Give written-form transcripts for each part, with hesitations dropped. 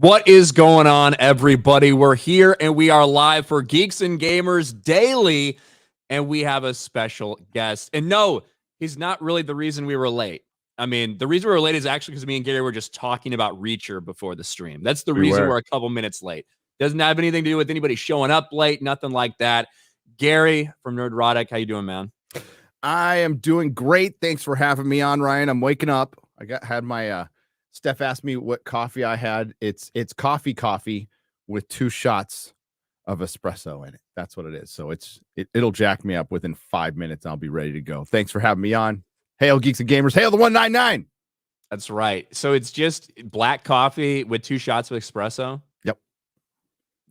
What is going on, everybody? We're here and we are live for Geeks and Gamers Daily, and we have a special guest. And no, he's not really the reason we were late. I mean, the reason we were late is actually because me and Gary were just talking about Reacher before the stream. That's the reason we're a couple minutes late. Doesn't have anything to do with anybody showing up late, nothing like that. Gary from Nerdrotic, how you doing, man? I am doing great. Thanks for having me on, Ryan. I'm waking up. I had my Steph asked me what coffee I had. It's coffee with 2 shots of espresso in it. That's what it is. So it'll jack me up within 5 minutes. I'll be ready to go. Thanks for having me on. Hail Geeks and Gamers. Hail the 199. That's right. So it's just black coffee with 2 shots of espresso. Yep.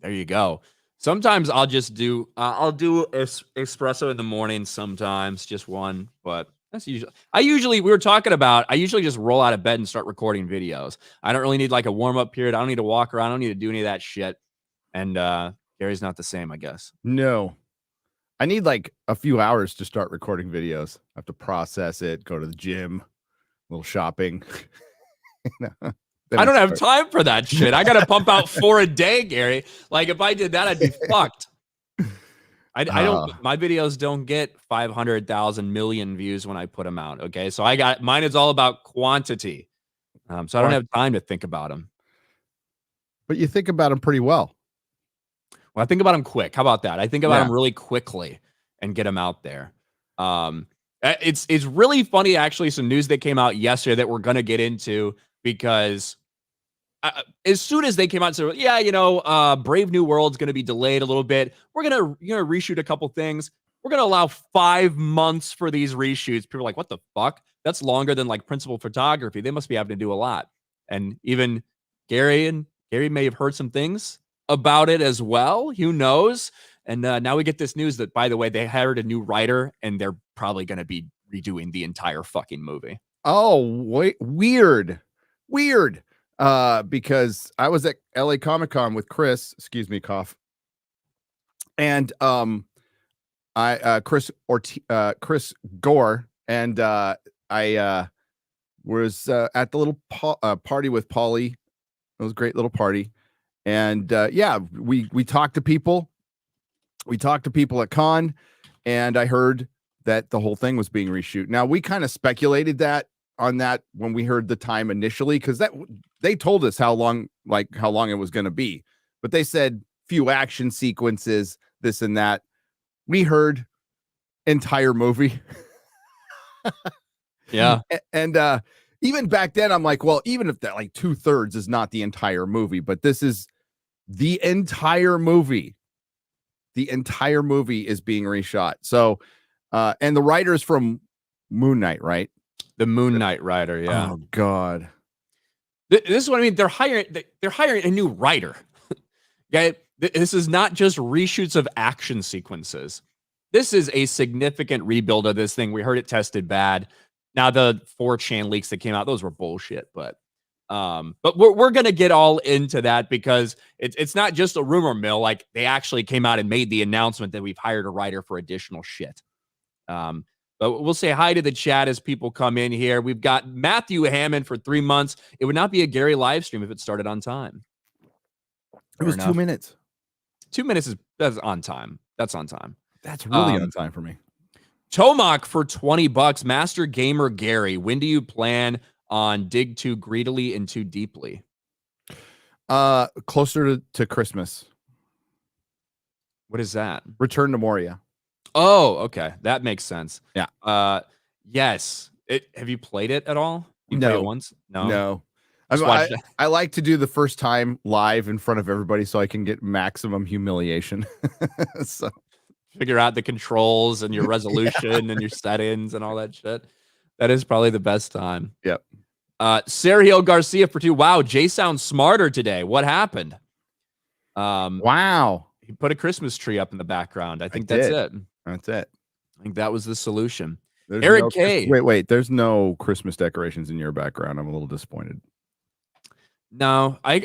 There you go. Sometimes I'll just do espresso in the morning. Sometimes just one, but that's usually we were talking about. I usually just roll out of bed and start recording videos. I don't really need like a warm up period. I don't need to walk around. I don't need to do any of that shit. And Gary's not the same, I guess. No, I need like a few hours to start recording videos. I have to process it, go to the gym, a little shopping. I don't have time for that shit. I got to pump out 4 a day, Gary. Like if I did that, I'd be fucked. I don't. My videos don't get 500,000 million views when I put them out. Okay, so mine is all about quantity. So I don't have time to think about them. But you think about them pretty well. Well, I think about them quick. How about that? I think about them really quickly and get them out there. It's really funny, actually. Some news that came out yesterday that we're gonna get into because as soon as they came out, so yeah, Brave New World's going to be delayed a little bit. We're gonna reshoot a couple things. We're gonna allow 5 months for these reshoots. People are like, what the fuck? That's longer than like principal photography. They must be having to do a lot. And even Gary may have heard some things about it as well. Who knows? And now we get this news that, by the way, they hired a new writer and they're probably going to be redoing the entire fucking movie. Oh, wait, weird. Because I was at LA Comic-Con with Chris, excuse me, cough. And Chris Gore, and I was at the little party with Paulie. It was a great little party. And we talked to people. We talked to people at Con, and I heard that the whole thing was being reshoot. Now we kind of speculated on that when we heard the time initially, because they told us how long it was going to be, but they said few action sequences, this and that. We heard entire movie. Yeah. And even back then I'm like, well, even if that like 2/3 is not the entire movie, but this is the entire movie. The entire movie is being reshot. So and the writers from Moon Knight, right? The Moon Knight writer, yeah. Oh God, this is what I mean. They're hiring a new writer. Okay, this is not just reshoots of action sequences. This is a significant rebuild of this thing. We heard it tested bad. Now the 4chan leaks that came out, those were bullshit. But we're gonna get all into that because it's not just a rumor mill. Like they actually came out and made the announcement that we've hired a writer for additional shit. But we'll say hi to the chat as people come in here. We've got Matthew Hammond for 3 months. It would not be a Gary live stream if it started on time. It was 2 minutes. 2 minutes that's on time. That's on time. That's really on time for me. Tomac for $20. Master Gamer Gary, when do you plan on dig too greedily and too deeply? Closer to Christmas. What is that? Return to Moria. Oh, okay. That makes sense. Yeah. Yes. Have you played it at all? You no. played it once? No. I like to do the first time live in front of everybody so I can get maximum humiliation. So figure out the controls and your resolution and your settings and all that shit. That is probably the best time. Yep. Sergio Garcia for 2. Wow, Jay sounds smarter today. What happened? Wow. He put a Christmas tree up in the background. I think that's it. That's it. I think that was the solution. There's Eric K. Wait. There's no Christmas decorations in your background. I'm a little disappointed. No, I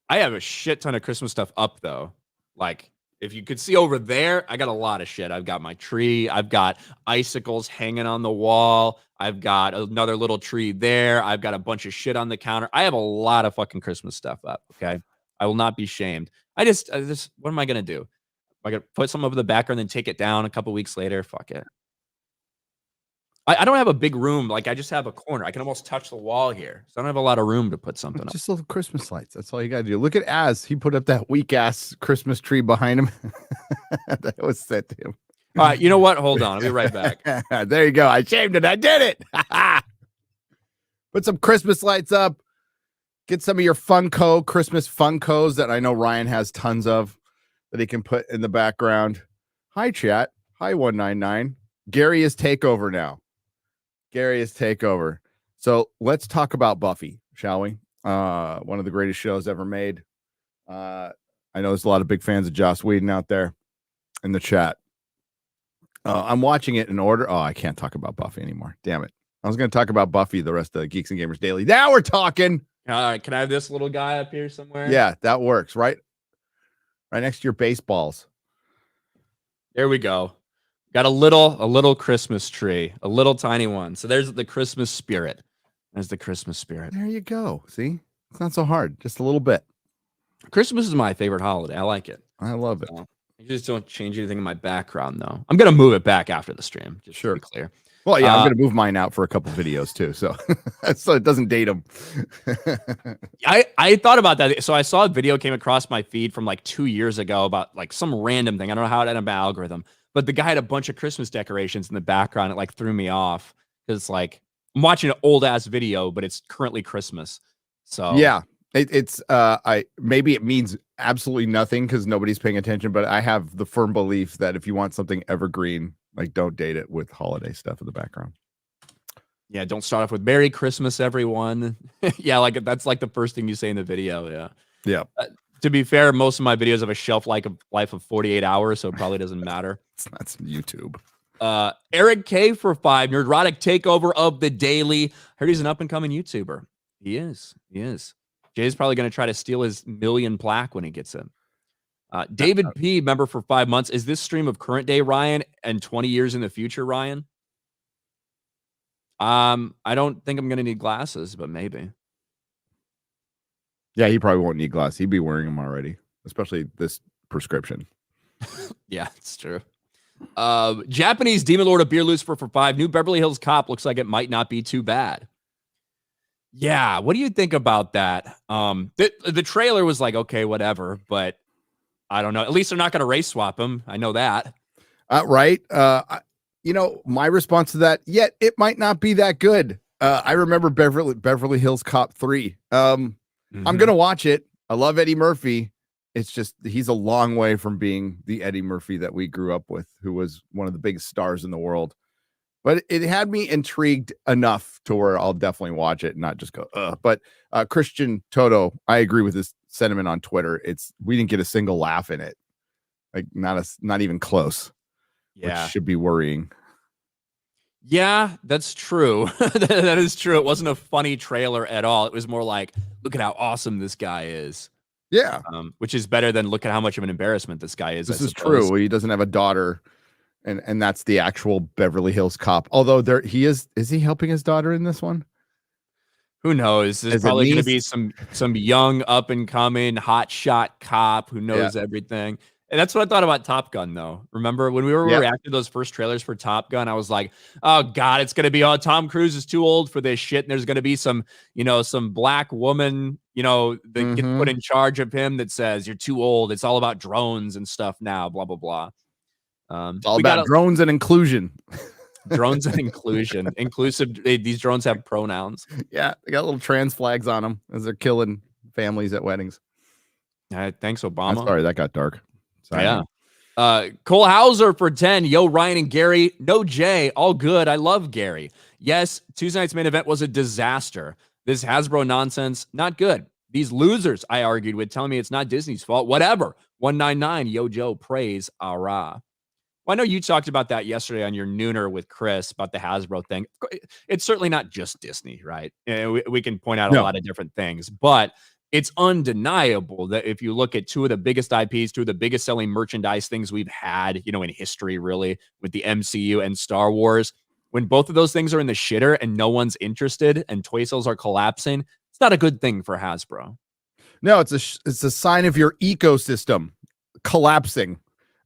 have a shit ton of Christmas stuff up though. Like if you could see over there, I got a lot of shit. I've got my tree. I've got icicles hanging on the wall. I've got another little tree there. I've got a bunch of shit on the counter. I have a lot of fucking Christmas stuff up. Okay. I will not be shamed. I just what am I gonna do? I gotta put some over the background and take it down a couple weeks later. Fuck it. I don't have a big room. Like I just have a corner. I can almost touch the wall here. So I don't have a lot of room to put something up. Just little Christmas lights. That's all you gotta do. Look at Az. He put up that weak ass Christmas tree behind him. That was set to him. All right, you know what? Hold on. I'll be right back. There you go. I shamed it. I did it. Put some Christmas lights up. Get some of your Funko Christmas Funkos that I know Ryan has tons of that he can put in the background. Hi, chat. Hi, 199. Gary is takeover now. Gary is takeover. So let's talk about Buffy, shall we? One of the greatest shows ever made. I know there's a lot of big fans of Joss Whedon out there in the chat. I'm watching it in order. Oh, I can't talk about Buffy anymore. Damn it. I was going to talk about Buffy the rest of Geeks and Gamers Daily. Now we're talking. All right. Can I have this little guy up here somewhere? Yeah, that works. Right next to your baseballs. There we go. Got a little Christmas tree, a little tiny one. So there's the Christmas spirit. There's the Christmas spirit. There you go. See, it's not so hard. Just a little bit. Christmas is my favorite holiday. I like it. I love it. I just don't change anything in my background, though. I'm going to move it back after the stream. Just to be clear. Well, yeah, I'm going to move mine out for a couple videos too. So, so it doesn't date them. I thought about that. So I saw a video came across my feed from like 2 years ago about like some random thing. I don't know how it ended up my algorithm, but the guy had a bunch of Christmas decorations in the background. It like threw me off because it's like I'm watching an old ass video, but it's currently Christmas. So yeah, it's maybe it means absolutely nothing because nobody's paying attention, but I have the firm belief that if you want something evergreen, like don't date it with holiday stuff in the background. Yeah, don't start off with Merry Christmas, everyone. Yeah, like that's like the first thing you say in the video. Yeah. Yeah. To be fair, most of my videos have a shelf life of 48 hours, so it probably doesn't matter. That's YouTube. Eric K for 5, Nerdrotic takeover of the daily. Heard he's an up-and-coming YouTuber. He is. Jay's probably going to try to steal his million plaque when he gets in. David P, member for 5 months. Is this stream of current day Ryan and 20 years in the future, Ryan? I don't think I'm going to need glasses, but maybe. Yeah, he probably won't need glasses. He'd be wearing them already, especially this prescription. Yeah, it's true. Japanese Demon Lord of Beer Lucifer for 5. New Beverly Hills Cop looks like it might not be too bad. Yeah, what do you think about that? The trailer was like, okay, whatever, but I don't know. At least they're not going to race swap him. I know that. Right. You know, my response to that, yet it might not be that good. I remember Beverly Hills Cop 3. I'm going to watch it. I love Eddie Murphy. It's just he's a long way from being the Eddie Murphy that we grew up with, who was one of the biggest stars in the world. But it had me intrigued enough to where I'll definitely watch it and not just go, ugh. But Christian Toto, I agree with his sentiment on Twitter. We didn't get a single laugh in it. Like not even close. Yeah. Which should be worrying. Yeah, that's true. That is true. It wasn't a funny trailer at all. It was more like, look at how awesome this guy is. Yeah. Which is better than look at how much of an embarrassment this guy is. This is true. He doesn't have a daughter. And that's the actual Beverly Hills Cop. Although he is he helping his daughter in this one? Who knows? There's probably going to be some young up and coming hot shot cop who knows everything. And that's what I thought about Top Gun, though. Remember when we were reacting to those first trailers for Top Gun, I was like, oh God, it's going to be, Tom Cruise is too old for this shit. And there's going to be some black woman, that gets put in charge of him that says you're too old. It's all about drones and stuff now, blah, blah, blah. It's all about drones and inclusion. Drones and inclusion. Inclusive. These drones have pronouns. Yeah. They got little trans flags on them as they're killing families at weddings. Thanks, Obama. I'm sorry, that got dark. Sorry. Yeah. Cole Hauser for 10. Yo, Ryan and Gary. No Jay. All good. I love Gary. Yes, Tuesday night's main event was a disaster. This Hasbro nonsense, not good. These losers, I argued with, telling me it's not Disney's fault. Whatever. 199. Yo, Joe. Praise. Ara. Well, I know you talked about that yesterday on your nooner with Chris about the Hasbro thing. It's certainly not just Disney, right? We can point out a lot of different things, but it's undeniable that if you look at two of the biggest IPs, two of the biggest selling merchandise things we've had, in history, really, with the MCU and Star Wars, when both of those things are in the shitter and no one's interested and toy sales are collapsing, it's not a good thing for Hasbro. No, it's a sign of your ecosystem collapsing,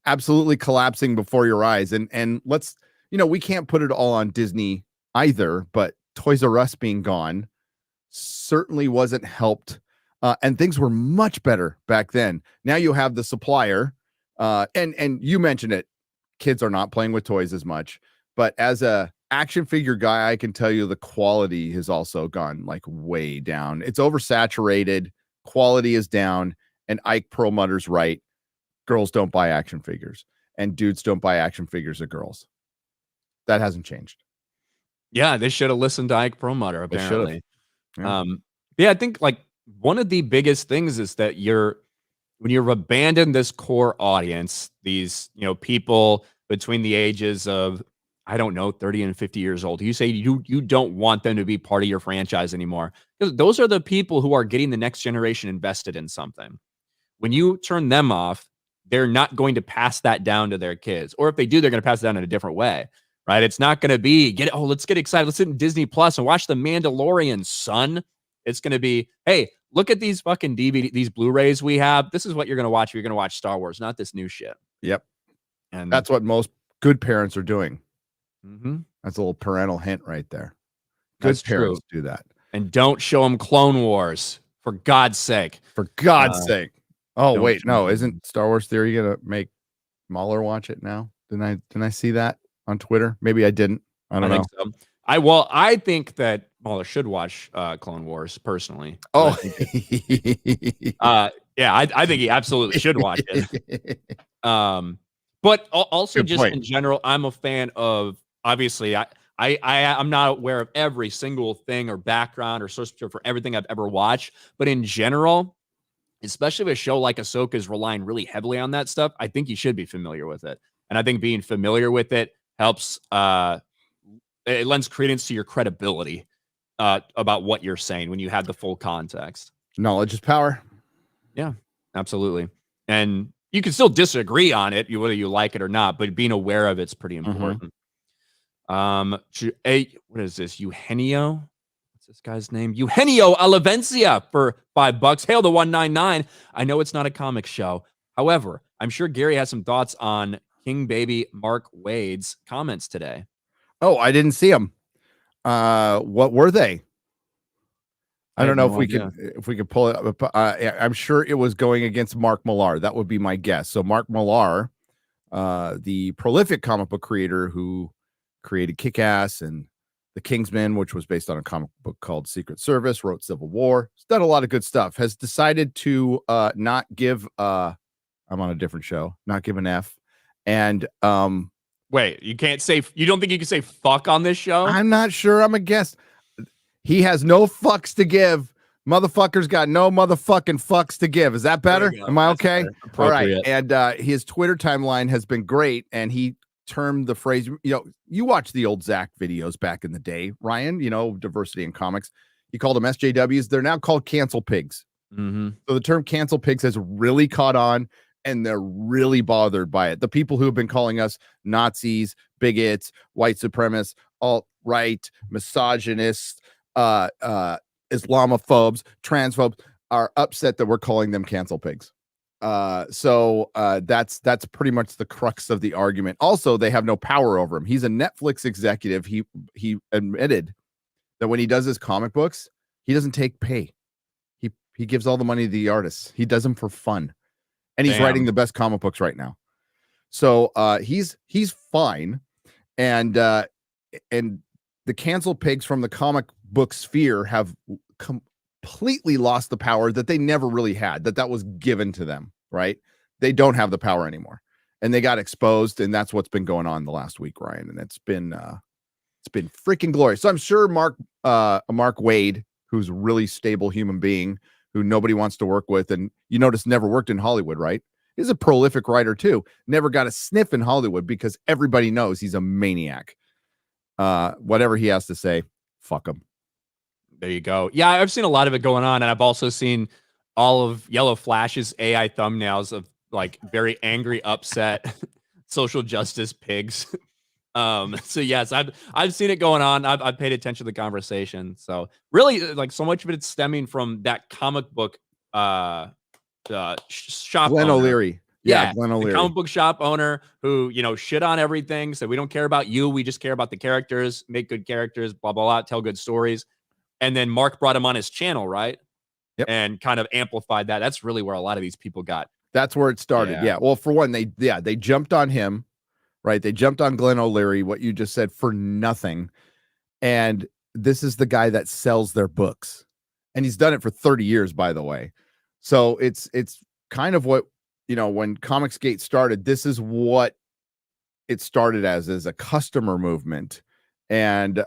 absolutely collapsing before your eyes. And let's, we can't put it all on Disney either, but Toys R Us being gone certainly wasn't helped. And things were much better back then. Now you have the supplier, and you mentioned it. Kids are not playing with toys as much, but as a action figure guy, I can tell you the quality has also gone like way down. It's oversaturated. Quality is down, and Ike Perlmutter's right. Girls don't buy action figures, and dudes don't buy action figures of girls. That hasn't changed. Yeah, they should have listened to Ike Perlmutter, apparently. Yeah. I think like one of the biggest things is that when you've abandoned this core audience, these, people between the ages of, I don't know, 30 and 50 years old, you say you don't want them to be part of your franchise anymore, because those are the people who are getting the next generation invested in something. When you turn them off, they're not going to pass that down to their kids. Or if they do, they're going to pass it down in a different way, right? It's not going to be, let's get excited. Let's sit in Disney Plus and watch The Mandalorian, son. It's going to be, hey, look at these fucking these Blu-rays we have. This is what you're going to watch. You're going to watch Star Wars, not this new shit. Yep. And that's what most good parents are doing. Mm-hmm. That's a little parental hint right there. Good parents do that. And don't show them Clone Wars, for God's sake. For God's sake. Oh, wait, no. Isn't Star Wars Theory going to make Mahler watch it now? Didn't I see that on Twitter? Maybe I didn't. I don't know. Think so. I think that Mahler should watch Clone Wars personally. Oh, yeah, I think he absolutely should watch it. But also Good just point. in general, I'm a fan of, obviously, I'm not aware of every single thing or background or source material for everything I've ever watched, but in general, especially with a show like Ahsoka is relying really heavily on that stuff, I think you should be familiar with it. And I think being familiar with it helps, it lends credence to your credibility about what you're saying when you have the full context. Knowledge is power. Yeah, absolutely. And you can still disagree on it, whether you like it or not, but being aware of it's pretty important. What is this? Eugenio? What's this guy's name? Eugenio Alavencia for $5. Hail the 199. I know it's not a comic show. However, I'm sure Gary has some thoughts on King Baby Mark Wade's comments today. Oh, I didn't see them. What were they? I don't know if we could pull it up. I'm sure it was going against Mark Millar. That would be my guess. So Mark Millar, the prolific comic book creator who created Kick-Ass and The Kingsman, which was based on a comic book called Secret Service, wrote Civil War, has done a lot of good stuff, has decided to not give I'm on a different show, not give an F. And wait, you don't think you can say fuck on this show? I'm not sure. I'm a guest. He has no fucks to give. Motherfucker's got no motherfucking fucks to give. Is that better? Am I okay? All right. And his Twitter timeline has been great. And he termed the phrase, you watch the old Zach videos back in the day, Ryan, diversity in comics. He called them SJWs. They're now called cancel pigs. Mm-hmm. So the term cancel pigs has really caught on, and they're really bothered by it. The people who have been calling us Nazis, bigots, white supremacists, alt-right, misogynists, Islamophobes, transphobes are upset that we're calling them cancel pigs. So that's pretty much the crux of the argument. Also, they have no power over him. He's a Netflix executive. He admitted that when he does his comic books, he doesn't take pay. He gives all the money to the artists. He does them for fun. And he's writing the best comic books right now. So he's fine. And the cancel pigs from the comic book sphere have completely lost the power that they never really had, that was given to them, right? They don't have the power anymore. And they got exposed, and that's what's been going on the last week, Ryan. And it's been freaking glorious. So I'm sure Mark Wade, who's a really stable human being who nobody wants to work with, and you notice never worked in Hollywood, right? He's a prolific writer too. Never got a sniff in Hollywood because everybody knows he's a maniac. Whatever he has to say, fuck him. There you go. Yeah, I've seen a lot of it going on, and I've also seen all of Yellow Flash's AI thumbnails of like very angry, upset social justice pigs. So yes, I've seen it going on. I've paid attention to the conversation. So really, like, so much of it's stemming from that comic book shop Glenn owner. O'Leary. Yeah, Glenn O'Leary. The comic book shop owner who, shit on everything. So we don't care about you. We just care about the characters, make good characters, blah, blah, blah, tell good stories. And then Mark brought him on his channel, right? Yep. And kind of amplified that. That's really where a lot of these people got. That's where it started. Yeah. Well, for one, they jumped on him, right? They jumped on Glenn O'Leary, what you just said, for nothing. And this is the guy that sells their books. And he's done it for 30 years, by the way. So it's kind of what, when Comicsgate started, this is what it started as a customer movement. And,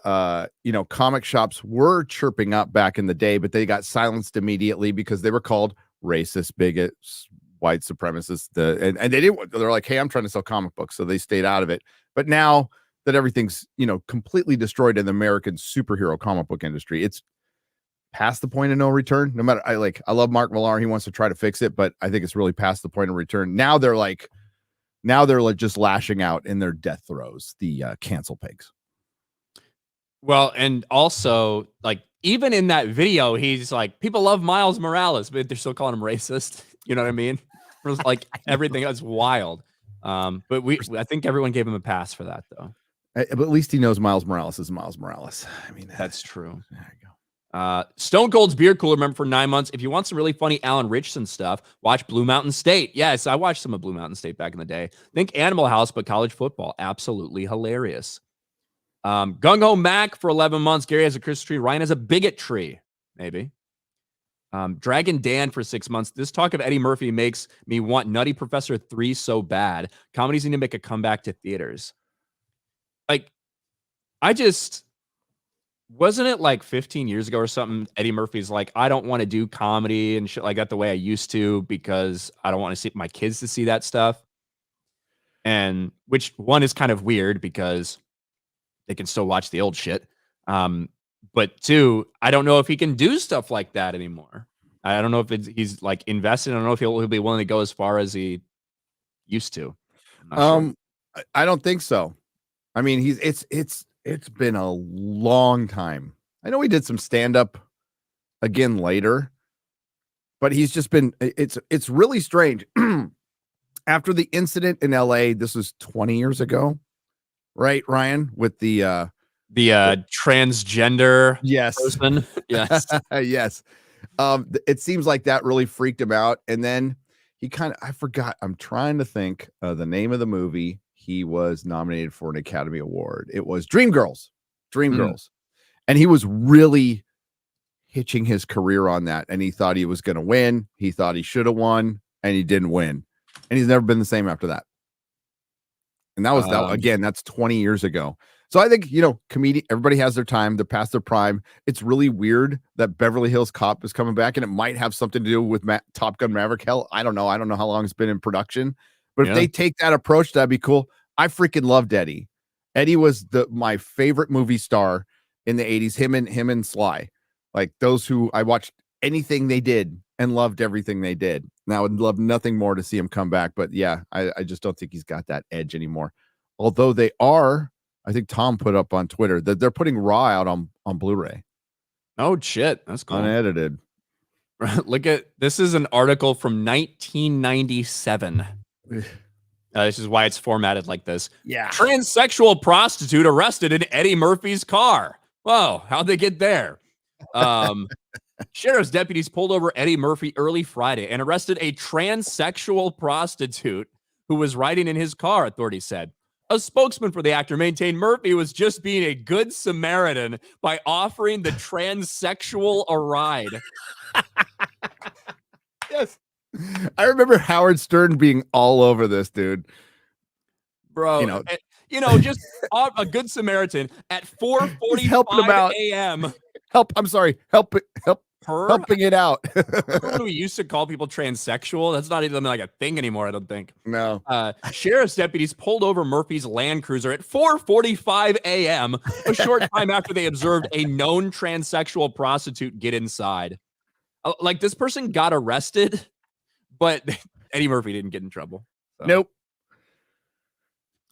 comic shops were chirping up back in the day, but they got silenced immediately because they were called racist, bigots, white supremacists. And they didn't, they're like, hey, I'm trying to sell comic books. So they stayed out of it. But now that everything's, completely destroyed in the American superhero comic book industry, it's past the point of no return. No matter, I love Mark Millar. He wants to try to fix it, but I think it's really past the point of return. Now they're just lashing out in their death throes, the cancel pigs. Well, and also, even in that video, he's like, people love Miles Morales, but they're still calling him racist. You know what I mean? It was like everything else wild. But I think everyone gave him a pass for that, though. But at least he knows Miles Morales is Miles Morales. I mean, that's true. There you go. Stone Cold's beer cooler, remember, for 9 months. If you want some really funny Alan Richardson stuff, watch Blue Mountain State. Yes, I watched some of Blue Mountain State back in the day. Think Animal House, but college football. Absolutely hilarious. Gung Ho Mac for 11 months. Gary has a Christmas tree. Ryan has a bigot tree. Maybe. Dragon Dan for 6 months. This talk of Eddie Murphy makes me want Nutty Professor 3 so bad. Comedies need to make a comeback to theaters. Wasn't it like 15 years ago or something? Eddie Murphy's like, I don't want to do comedy and shit like that the way I used to because I don't want to see my kids to see that stuff. And which one is kind of weird because they can still watch the old shit. But two, I don't know if he can do stuff like that anymore. I don't know if he's like invested. I don't know if he'll be willing to go as far as he used to. Sure. I don't think so. I mean, it's been a long time. I know he did some stand-up again later, but he's just been, it's really strange. After the incident in LA, this was 20 years ago, right, Ryan? With the transgender person. Yes. Yes. It seems like that really freaked him out. And then I forgot, I'm trying to think the name of the movie he was nominated for an Academy Award. It was Dreamgirls. And he was really hitching his career on that. And he thought he was going to win. He thought he should have won, and he didn't win. And he's never been the same after that. And that was again, that's 20 years ago. So I think, everybody has their time. They're past their prime. It's really weird that Beverly Hills Cop is coming back, and it might have something to do with Top Gun Maverick. Hell, I don't know. I don't know how long it's been in production, but if they take that approach, that'd be cool. I freaking loved Eddie. Eddie was my favorite movie star in the 80s. Him and Sly, like those who I watched anything they did and loved everything they did. Now I would love nothing more to see him come back, but yeah, I just don't think he's got that edge anymore. Although they are, I think Tom put up on Twitter that they're putting Raw out on Blu-ray. Oh shit, that's cool. Unedited. Look at this is an article from 1997. This is why it's formatted like this. Yeah. Transsexual prostitute arrested in Eddie Murphy's car. Whoa, how'd they get there? Sheriff's deputies pulled over Eddie Murphy early Friday and arrested a transsexual prostitute who was riding in his car, authorities said. A spokesman for the actor maintained Murphy was just being a good Samaritan by offering the transsexual a ride. Yes. I remember Howard Stern being all over this, dude. Bro, just a good Samaritan at 4:45 a.m. Helping it out. Remember we used to call people transsexual? That's not even like a thing anymore, I don't think. No. Sheriff's deputies pulled over Murphy's Land Cruiser at 4:45 a.m., a short time after they observed a known transsexual prostitute get inside. Like, this person got arrested, but Eddie Murphy didn't get in trouble. So. Nope.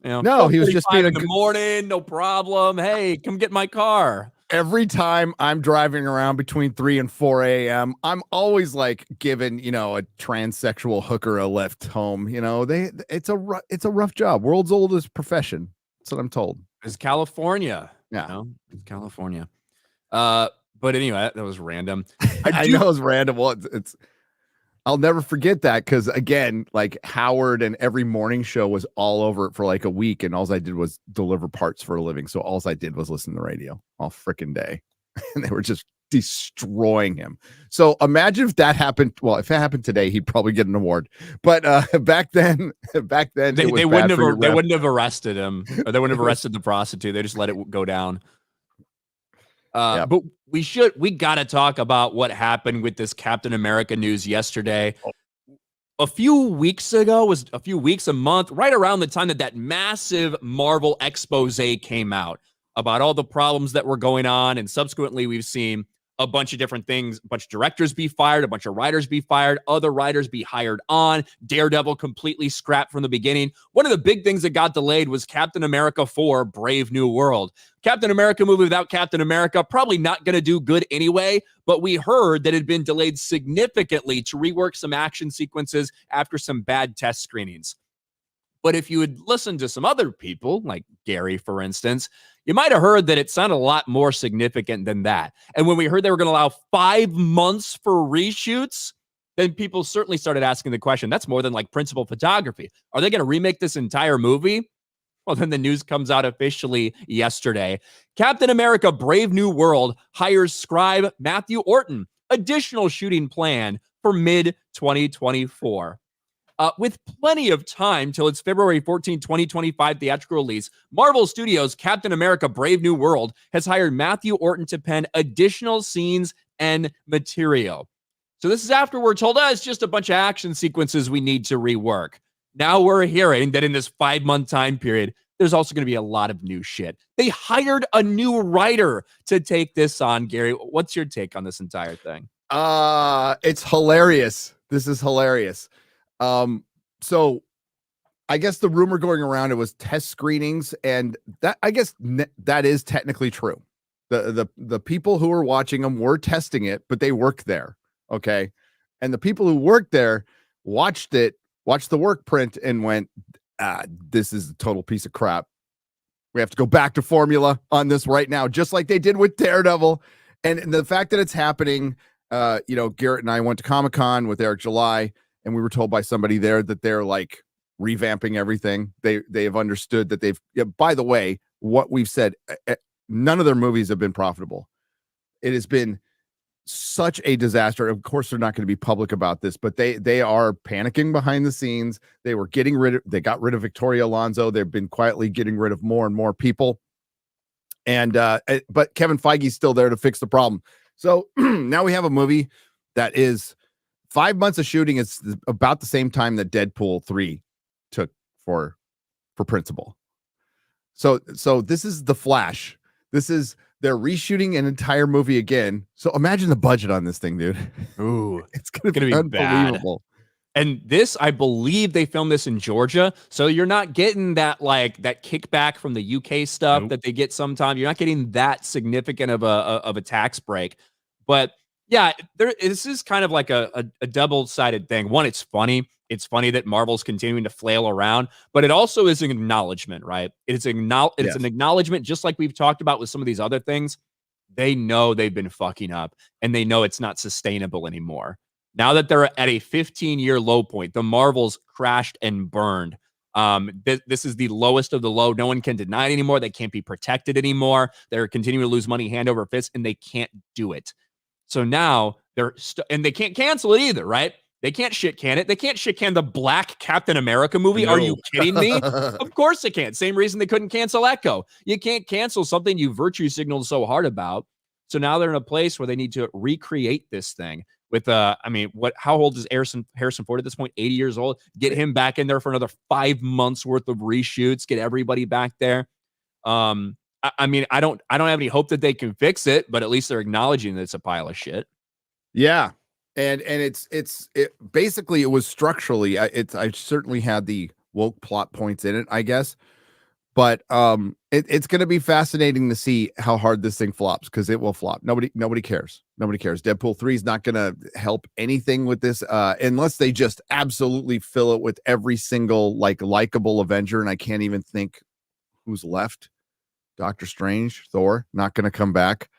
No, he was just being in the morning, no problem. Hey, come get my car. every time I'm driving around between 3 and 4 a.m., I'm always like giving, a transsexual hooker a lift home. It's a rough job. World's oldest profession. That's what I'm told. It's California. Yeah. It's California. But anyway, that was random. I know it's random. Well, I'll never forget that because, again, like Howard and every morning show was all over it for like a week, and all I did was deliver parts for a living. So all I did was listen to the radio all freaking day, and they were just destroying him. So imagine if that happened. Well, if it happened today, he'd probably get an award. But back then, they wouldn't have arrested him, or they wouldn't have arrested the prostitute. They just let it go down. But we got to talk about what happened with this Captain America news yesterday. A month, right around the time that massive Marvel expose came out about all the problems that were going on. And subsequently, we've seen a bunch of different things, a bunch of directors be fired, a bunch of writers be fired, other writers be hired on, Daredevil completely scrapped from the beginning. One of the big things that got delayed was Captain America 4, Brave New World. Captain America movie without Captain America, probably not going to do good anyway, but we heard that it had been delayed significantly to rework some action sequences after some bad test screenings. But if you would listen to some other people, like Gary, for instance, you might have heard that it sounded a lot more significant than that. And when we heard they were going to allow 5 months for reshoots, then people certainly started asking the question, that's more than like principal photography. Are they going to remake this entire movie? Well, then the news comes out officially yesterday. Captain America Brave New World hires scribe Matthew Orton. Additional shooting plan for mid-2024. With plenty of time till its February 14, 2025 theatrical release, Marvel Studios' Captain America Brave New World has hired Matthew Orton to pen additional scenes and material. So this is after we're told, it's just a bunch of action sequences we need to rework. Now we're hearing that in this 5-month time period, there's also going to be a lot of new shit. They hired a new writer to take this on. Gary, what's your take on this entire thing? It's hilarious. This is hilarious. So I guess the rumor going around, it was test screenings, and that, I guess that is technically true. The people who were watching them were testing it, but they worked there. Okay. And the people who worked there watched the work print and went, this is a total piece of crap. We have to go back to formula on this right now, just like they did with Daredevil. And the fact that it's happening, Garrett and I went to Comic-Con with Eric July, and we were told by somebody there that they're like revamping everything. They have understood that by the way, what we've said, none of their movies have been profitable. It has been such a disaster. Of course, they're not going to be public about this, but they are panicking behind the scenes. They got rid of Victoria Alonso. They've been quietly getting rid of more and more people. And but Kevin Feige's still there to fix the problem. So now we have a movie that is 5 months of shooting. Is about the same time that Deadpool 3 took for principal. So this is The Flash. They're reshooting an entire movie again. So imagine the budget on this thing, dude. Ooh, it's gonna be unbelievable. Bad. And this, I believe they filmed this in Georgia. So you're not getting that kickback from the UK stuff that they get sometimes. You're not getting that significant of a tax break. But yeah, this is kind of like a double-sided thing. One, it's funny. It's funny that Marvel's continuing to flail around, but it also is an acknowledgement, right? It's an acknowledgement, just like we've talked about with some of these other things. They know they've been fucking up, and they know it's not sustainable anymore. Now that they're at a 15-year low point, the Marvels crashed and burned. This is the lowest of the low. No one can deny it anymore. They can't be protected anymore. They're continuing to lose money hand over fist, and they can't do it. So now and they can't cancel it either, right? They can't shit can it. They can't shit can the Black Captain America movie. No. Are you kidding me? Of course they can't. Same reason they couldn't cancel Echo. You can't cancel something you virtue signaled so hard about. So now they're in a place where they need to recreate this thing with, how old is Harrison Ford at this point? 80 years old. Get him back in there for another 5 months worth of reshoots. Get everybody back there. I don't have any hope that they can fix it, but at least they're acknowledging that it's a pile of shit. Yeah. And it basically, it was structurally, I certainly had the woke plot points in it, I guess, But it's going to be fascinating to see how hard this thing flops, because it will flop. Nobody cares. Nobody cares. Deadpool 3 is not going to help anything with this unless they just absolutely fill it with every single likable Avenger, and I can't even think who's left. Doctor Strange, Thor, not going to come back.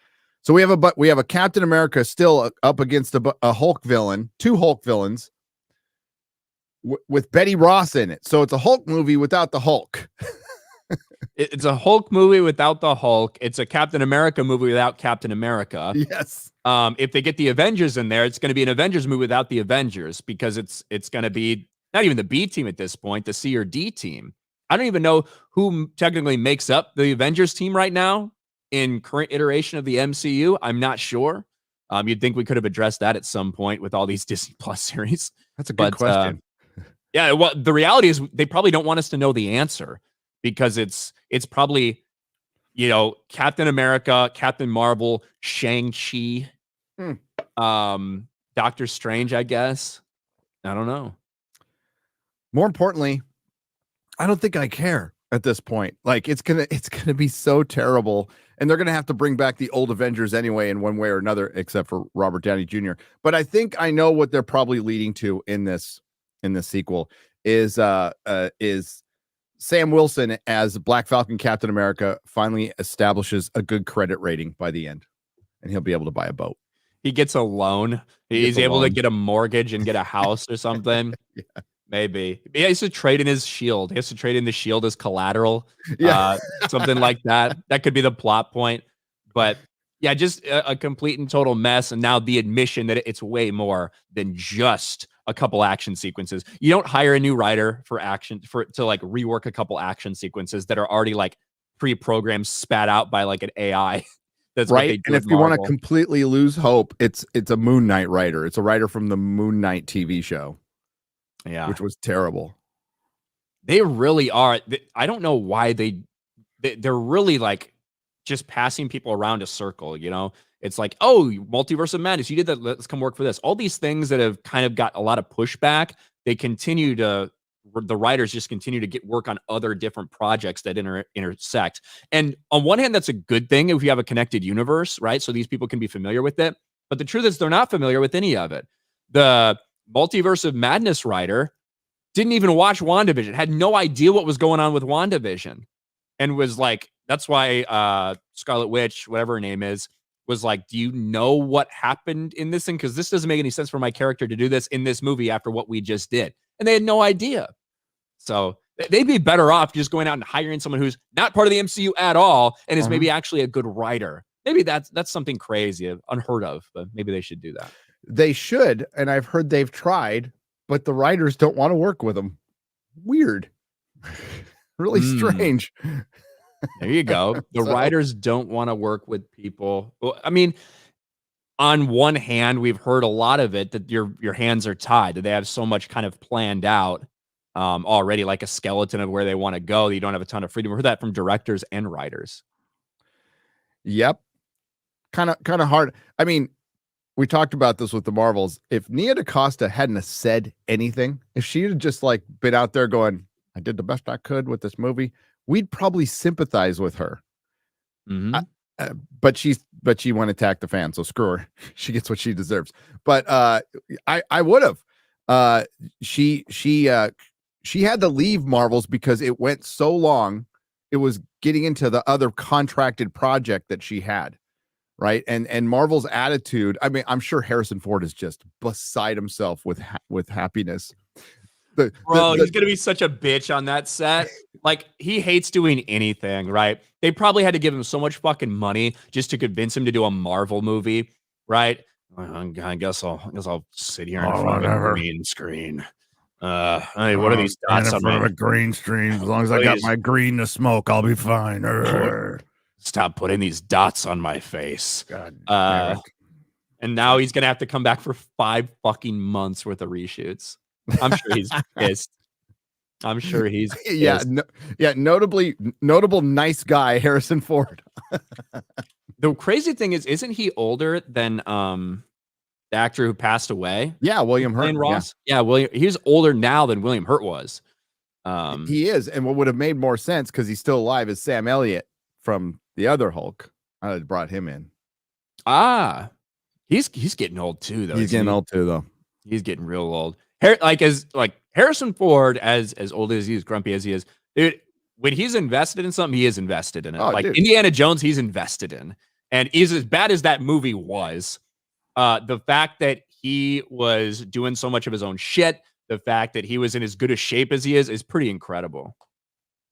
So we have a Captain America still up against a Hulk villain, two Hulk villains with Betty Ross in it. So it's a Hulk movie without the Hulk. It's a Hulk movie without the Hulk. It's a Captain America movie without Captain America. Yes. If they get the Avengers in there, it's going to be an Avengers movie without the Avengers, because it's going to be not even the B team at this point, the C or D team. I don't even know who technically makes up the Avengers team right now in current iteration of the MCU. I'm not sure. You'd think we could have addressed that at some point with all these Disney Plus series. That's a good question. Yeah, well, the reality is they probably don't want us to know the answer, because it's probably, Captain America, Captain Marvel, Shang-Chi, Doctor Strange, I guess. I don't know. More importantly, I don't think I care at this point. It's gonna be so terrible, and they're gonna have to bring back the old Avengers anyway in one way or another, except for Robert Downey Jr. But I think I know what they're probably leading to in this sequel is Sam Wilson as Black Falcon Captain America finally establishes a good credit rating by the end, and he'll be able to buy a boat. He gets a loan. He's able to get a mortgage and get a house or something. Yeah. Maybe. He has to trade in his shield. He has to trade in the shield as collateral. Yeah. Something like that. That could be the plot point. But yeah, just a complete and total mess. And now the admission that it's way more than just a couple action sequences. You don't hire a new writer to rework a couple action sequences that are already pre-programmed, spat out by an AI. That's right. And if you want to completely lose hope, it's a Moon Knight writer. It's a writer from the Moon Knight TV show. Yeah, which was terrible. They really are. I don't know why they're really just passing people around a circle. It's Multiverse of Madness, you did that, let's come work for this. All these things that have kind of got a lot of pushback, the writers just continue to get work on other different projects that intersect. And on one hand, that's a good thing if you have a connected universe, right? So these people can be familiar with it. But the truth is they're not familiar with any of it. The Multiverse of Madness writer didn't even watch WandaVision, had no idea what was going on with WandaVision, and was that's why Scarlet Witch, whatever her name is, was do you know what happened in this thing? Because this doesn't make any sense for my character to do this in this movie after what we just did. And they had no idea. So they'd be better off just going out and hiring someone who's not part of the MCU at all and is maybe actually a good writer. Maybe that's something crazy, unheard of, but maybe they should do that. They should, and I've heard they've tried, but the writers don't want to work with them. Weird. Really strange. There you go. The writers don't want to work with people. Well, I mean, on one hand, we've heard a lot of it that your hands are tied, that they have so much kind of planned out already, like a skeleton of where they want to go. You don't have a ton of freedom. We heard that from directors and writers. Yep. Kind of hard. I mean, we talked about this with the Marvels. If Nia DaCosta hadn't have said anything, if she had just been out there going, I did the best I could with this movie, we'd probably sympathize with her. Mm-hmm. But she went attack the fan, so screw her. She gets what she deserves. But I would have. She had to leave Marvels because it went so long. It was getting into the other contracted project that she had. Right. And Marvel's attitude. I mean, I'm sure Harrison Ford is just beside himself with happiness. He's going to be such a bitch on that set. He hates doing anything, right? They probably had to give him so much fucking money just to convince him to do a Marvel movie, right? I guess I'll sit here in front of a green screen. Hey, what are these dots on my green screen? As long as I got my green to smoke, I'll be fine. Stop putting these dots on my face. God, and now he's gonna have to come back for 5 fucking months worth of reshoots. I'm sure he's pissed. I'm sure he's pissed. Notable nice guy, Harrison Ford. The crazy thing is, isn't he older than the actor who passed away? Yeah, William Hurt. Ross. Yeah, William. He's older now than William Hurt was. He is, and what would have made more sense because he's still alive is Sam Elliott from the other Hulk. I brought him in. He's getting old too, though. He's getting old too, though. He's getting real old. Like Harrison Ford, as old as he is, grumpy as he is, dude. When he's invested in something, he is invested in it. Dude. Indiana Jones, he's invested in, and is as bad as that movie was. The fact that he was doing so much of his own shit, the fact that he was in as good a shape as he is pretty incredible.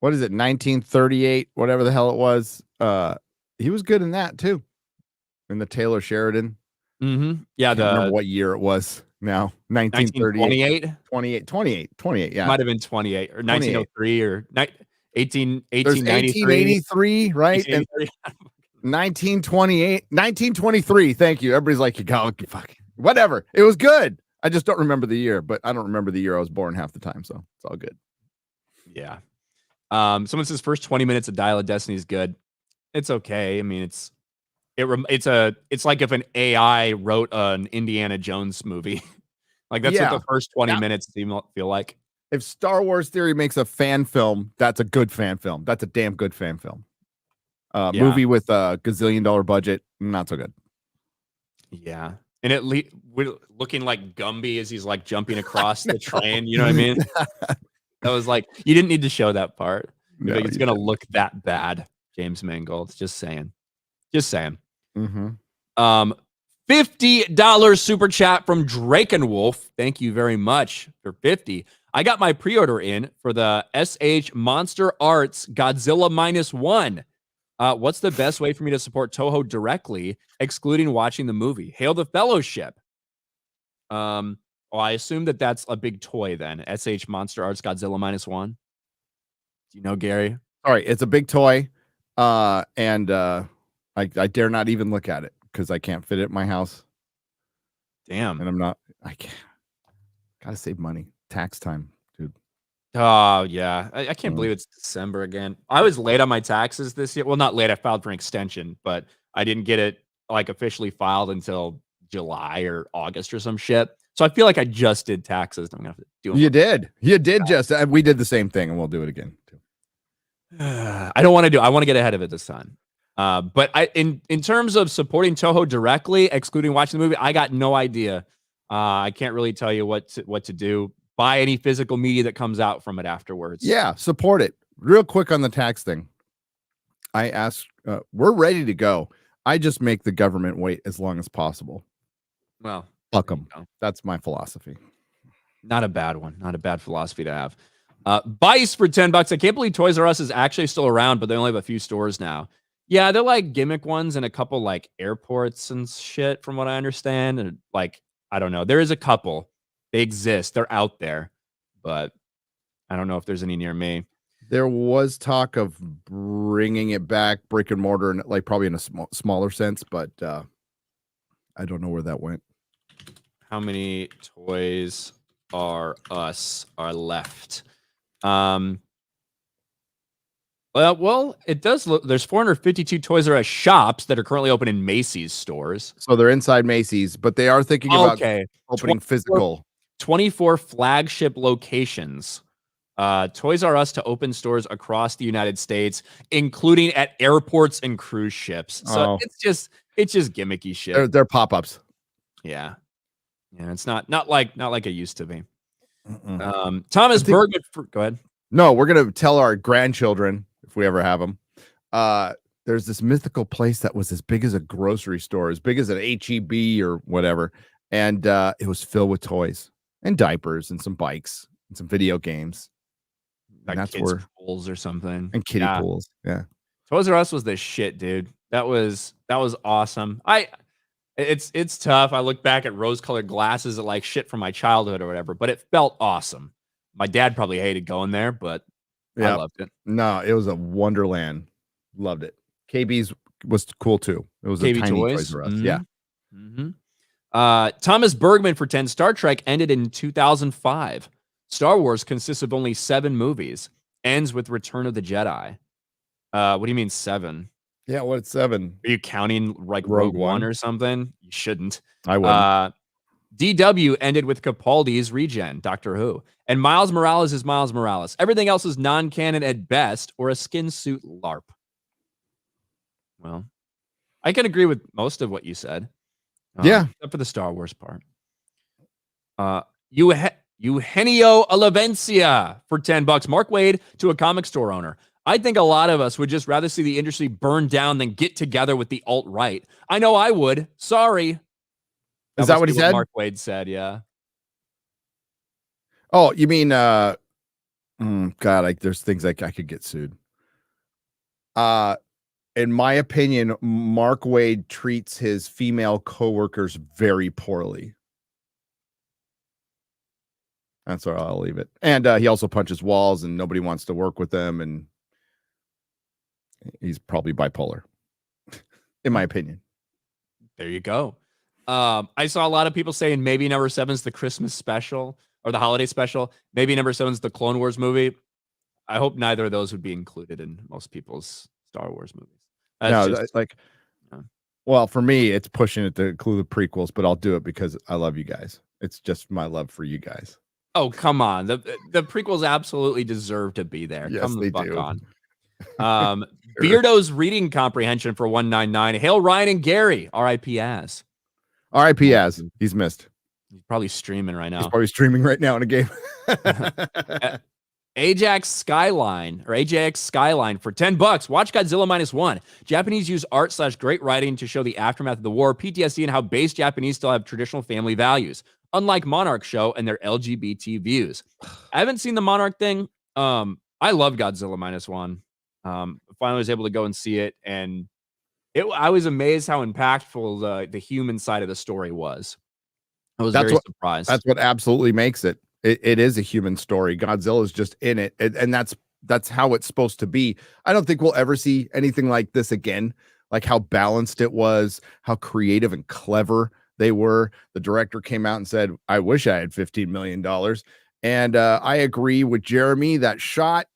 What is it, 1938, whatever the hell it was? He was good in that too. In the Taylor Sheridan. Mm-hmm. Yeah, I don't remember what year it was now. 1938. 28, yeah. Might have been 28 or 1903 or 1893. 1883, right? 1883. And 1928, 1923. Thank you. Everybody's like, you go, fuck. Whatever. It was good. I just don't remember the year, but I don't remember the year I was born half the time, so it's all good. Yeah. Someone says first 20 minutes of Dial of Destiny is good. It's okay. I mean, it's like if an AI wrote an Indiana Jones movie. Like that's what the first 20 minutes feel like. If Star Wars Theory makes a fan film, that's a good fan film. That's a damn good fan film. Movie with a gazillion-dollar budget, not so good. Yeah. And we're looking like Gumby as he's like jumping across the train. You know what I mean? That was like, you didn't need to show that part. No, like, it's going to look that bad, James Mangold. Just saying. Mm-hmm. $50 super chat from Drakenwolf. Thank you very much for 50. I got my pre-order in for the SH Monster Arts Godzilla Minus One. What's the best way for me to support Toho directly, excluding watching the movie? Hail the Fellowship. I assume that's a big toy then. SH Monster Arts Godzilla Minus One. Do you know, Gary? All right, it's a big toy, and I dare not even look at it because I can't fit it in my house. Damn. And I can't. Gotta save money. Tax time, dude. Oh, yeah. I can't believe it's December again. I was late on my taxes this year. Well, not late. I filed for an extension, but I didn't get it like officially filed until July or August or some shit. So I feel like I just did taxes. I'm gonna have to do them. You did just. We did the same thing, and we'll do it again too. I don't want to do. I want to get ahead of it this time. But in terms of supporting Toho directly, excluding watching the movie, I got no idea. I can't really tell you what to do. Buy any physical media that comes out from it afterwards. Yeah, support it. Real quick on the tax thing. I asked, we're ready to go. I just make the government wait as long as possible. Well, fuck them. That's my philosophy. Not a bad one. Not a bad philosophy to have. Bice for $10. I can't believe Toys R Us is actually still around, but they only have a few stores now. Yeah, they're like gimmick ones in a couple like airports and shit, from what I understand. And like, I don't know. There is a couple. They exist. They're out there, but I don't know if there's any near me. There was talk of bringing it back, brick and mortar, and like probably in a smaller sense, but I don't know where that went. How many Toys R Us are left? Well, it does look. There's 452 Toys R Us shops that are currently open in Macy's stores. So they're inside Macy's, but they are thinking about opening physical. 24 flagship locations. Toys R Us to open stores across the United States, including at airports and cruise ships. So it's just gimmicky shit. They're pop-ups. Yeah. It's not like it used to be. Thomas Bergman. Go ahead. No, we're gonna tell our grandchildren if we ever have them. There's this mythical place that was as big as a grocery store, as big as an HEB or whatever, and it was filled with toys and diapers and some bikes and some video games. Like that's kids' pools or something. And kiddie pools. Yeah. Toys R Us was the shit, dude. That was awesome. It's tough. I look back at rose-colored glasses at like shit from my childhood or whatever, but it felt awesome. My dad probably hated going there, but I loved it. No, it was a wonderland. Loved it. KB's was cool too. It was KB a tiny Toys. Toys R Us. Yeah. Mm-hmm. Thomas Bergman for 10. Star Trek ended in 2005. Star Wars consists of only 7 movies. Ends with Return of the Jedi. What do you mean 7? Yeah, what's 7? Are you counting like Rogue One or something? You shouldn't. I wouldn't. DW ended with Capaldi's regen, Doctor Who. And Miles Morales is Miles Morales. Everything else is non-canon at best or a skin suit LARP. Well, I can agree with most of what you said. Yeah. Except for the Star Wars part. Eugenio Olivencia for $10. Mark Wade to a comic store owner. I think a lot of us would just rather see the industry burn down than get together with the alt-right. I know I would. Sorry. Is that what he said? Mark Wade said, yeah. Oh, you mean God, there's things like I could get sued. In my opinion, Mark Wade treats his female coworkers very poorly. That's where I'll leave it. And he also punches walls and nobody wants to work with him, and he's probably bipolar, in my opinion. There you go. I saw a lot of people saying maybe number 7's the Christmas special or the holiday special. Maybe number 7's the Clone Wars movie. I hope neither of those would be included in most people's Star Wars movies. Well, for me, it's pushing it to include the prequels, but I'll do it because I love you guys. It's just my love for you guys. Oh, come on. The prequels absolutely deserve to be there. Yes, come the they fuck do. On. Beardo's reading comprehension for $1.99. Hail Ryan and Gary. R.I.P. As. R.I.P. As. He's missed. He's probably streaming right now. He's probably streaming right now in a game. AJAX Skyline for $10. Watch Godzilla Minus One. Japanese use art/great writing to show the aftermath of the war, PTSD, and how base Japanese still have traditional family values, unlike Monarch show and their LGBT views. I haven't seen the Monarch thing. I love Godzilla Minus One. Finally was able to go and see it, and I was amazed how impactful the human side of the story was. I was very surprised. That's what absolutely makes it. It is a human story. Godzilla is just in it, and that's how it's supposed to be. I don't think we'll ever see anything like this again. Like how balanced it was, how creative and clever they were. The director came out and said, "I wish I had $15 million." And I agree with Jeremy. That shot,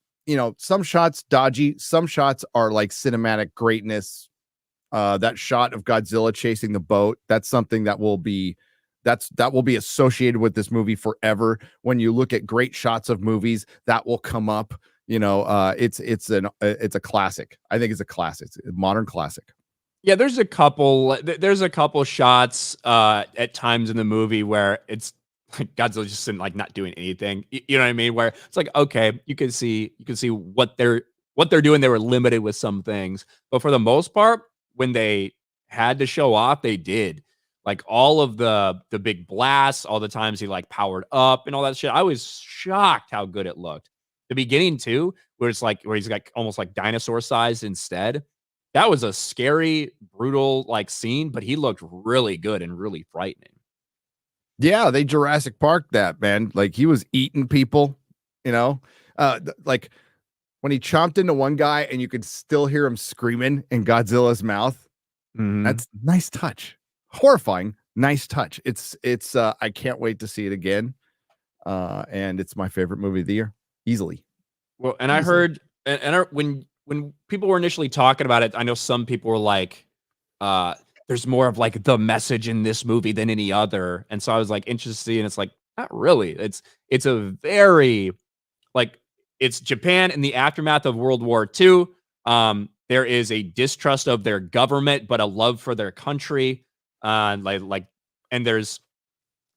some shots dodgy, some shots are like cinematic greatness. That shot of Godzilla chasing the boat, that's something that will be associated with this movie forever. When you look at great shots of movies, that will come up. It's a classic. I think it's a classic. It's a modern classic. Yeah, there's a couple shots at times in the movie where it's like Godzilla just sitting, like, not doing anything. You know what I mean? Where it's like, okay, you can see what they're doing. They were limited with some things, but for the most part, when they had to show off, they did. Like all of the big blasts, all the times he like powered up and all that shit. I was shocked how good it looked. The beginning too, where he's like almost like dinosaur sized instead. That was a scary, brutal like scene, but he looked really good and really frightening. Yeah, they Jurassic Park that, man. Like he was eating people, like when he chomped into one guy and you could still hear him screaming in Godzilla's mouth. Mm-hmm. That's a nice touch. Horrifying, nice touch. It's I can't wait to see it again. And it's my favorite movie of the year, easily. Well, and I heard, when people were initially talking about it, I know some people were like, there's more of like the message in this movie than any other. And so I was like interested, and it's like, not really. It's a very, like, it's Japan in the aftermath of World War II. There is a distrust of their government, but a love for their country. And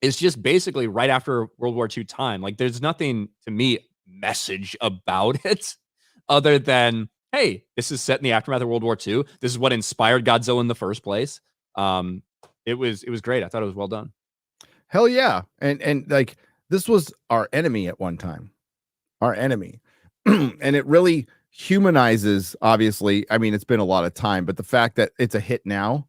it's just basically right after World War II time. Like, there's nothing to me message about it other than, hey, this is set in the aftermath of World War II. This is what inspired Godzilla in the first place. It was great. I thought it was well done. Hell yeah. And like, this was our enemy at one time, our enemy. And it really humanizes, obviously. I mean, it's been a lot of time, but the fact that it's a hit now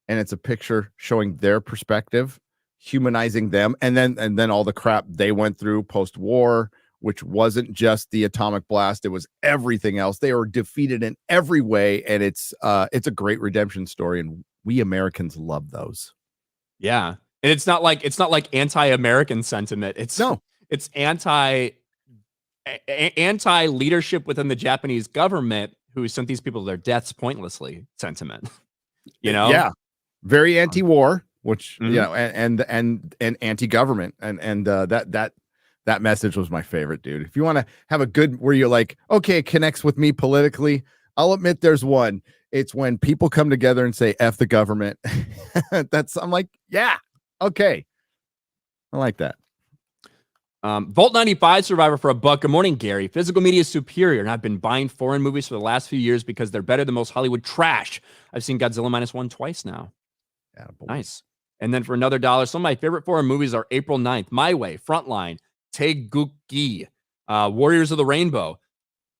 and it's a picture showing their perspective, humanizing them, and then all the crap they went through post-war, which wasn't just the atomic blast, it was everything else. They were defeated in every way, and it's a great redemption story, and we Americans love those. Yeah. And it's not like anti-American sentiment. It's anti-leadership within the Japanese government who sent these people to their deaths pointlessly sentiment. Yeah. Very anti-war, which and anti-government, and that message was my favorite, dude. If you want to have a good where you're like, okay, it connects with me politically, I'll admit there's one. It's when people come together and say F the government. I'm like, yeah, okay. I like that. Volt 95 Survivor for $1. Good morning, Gary. Physical media is superior, and I've been buying foreign movies for the last few years because they're better than most Hollywood trash. I've seen Godzilla Minus One twice now. Yeah, nice. And then for another $1, some of my favorite foreign movies are April 9th, My Way, Frontline, Teguki, Warriors of the Rainbow,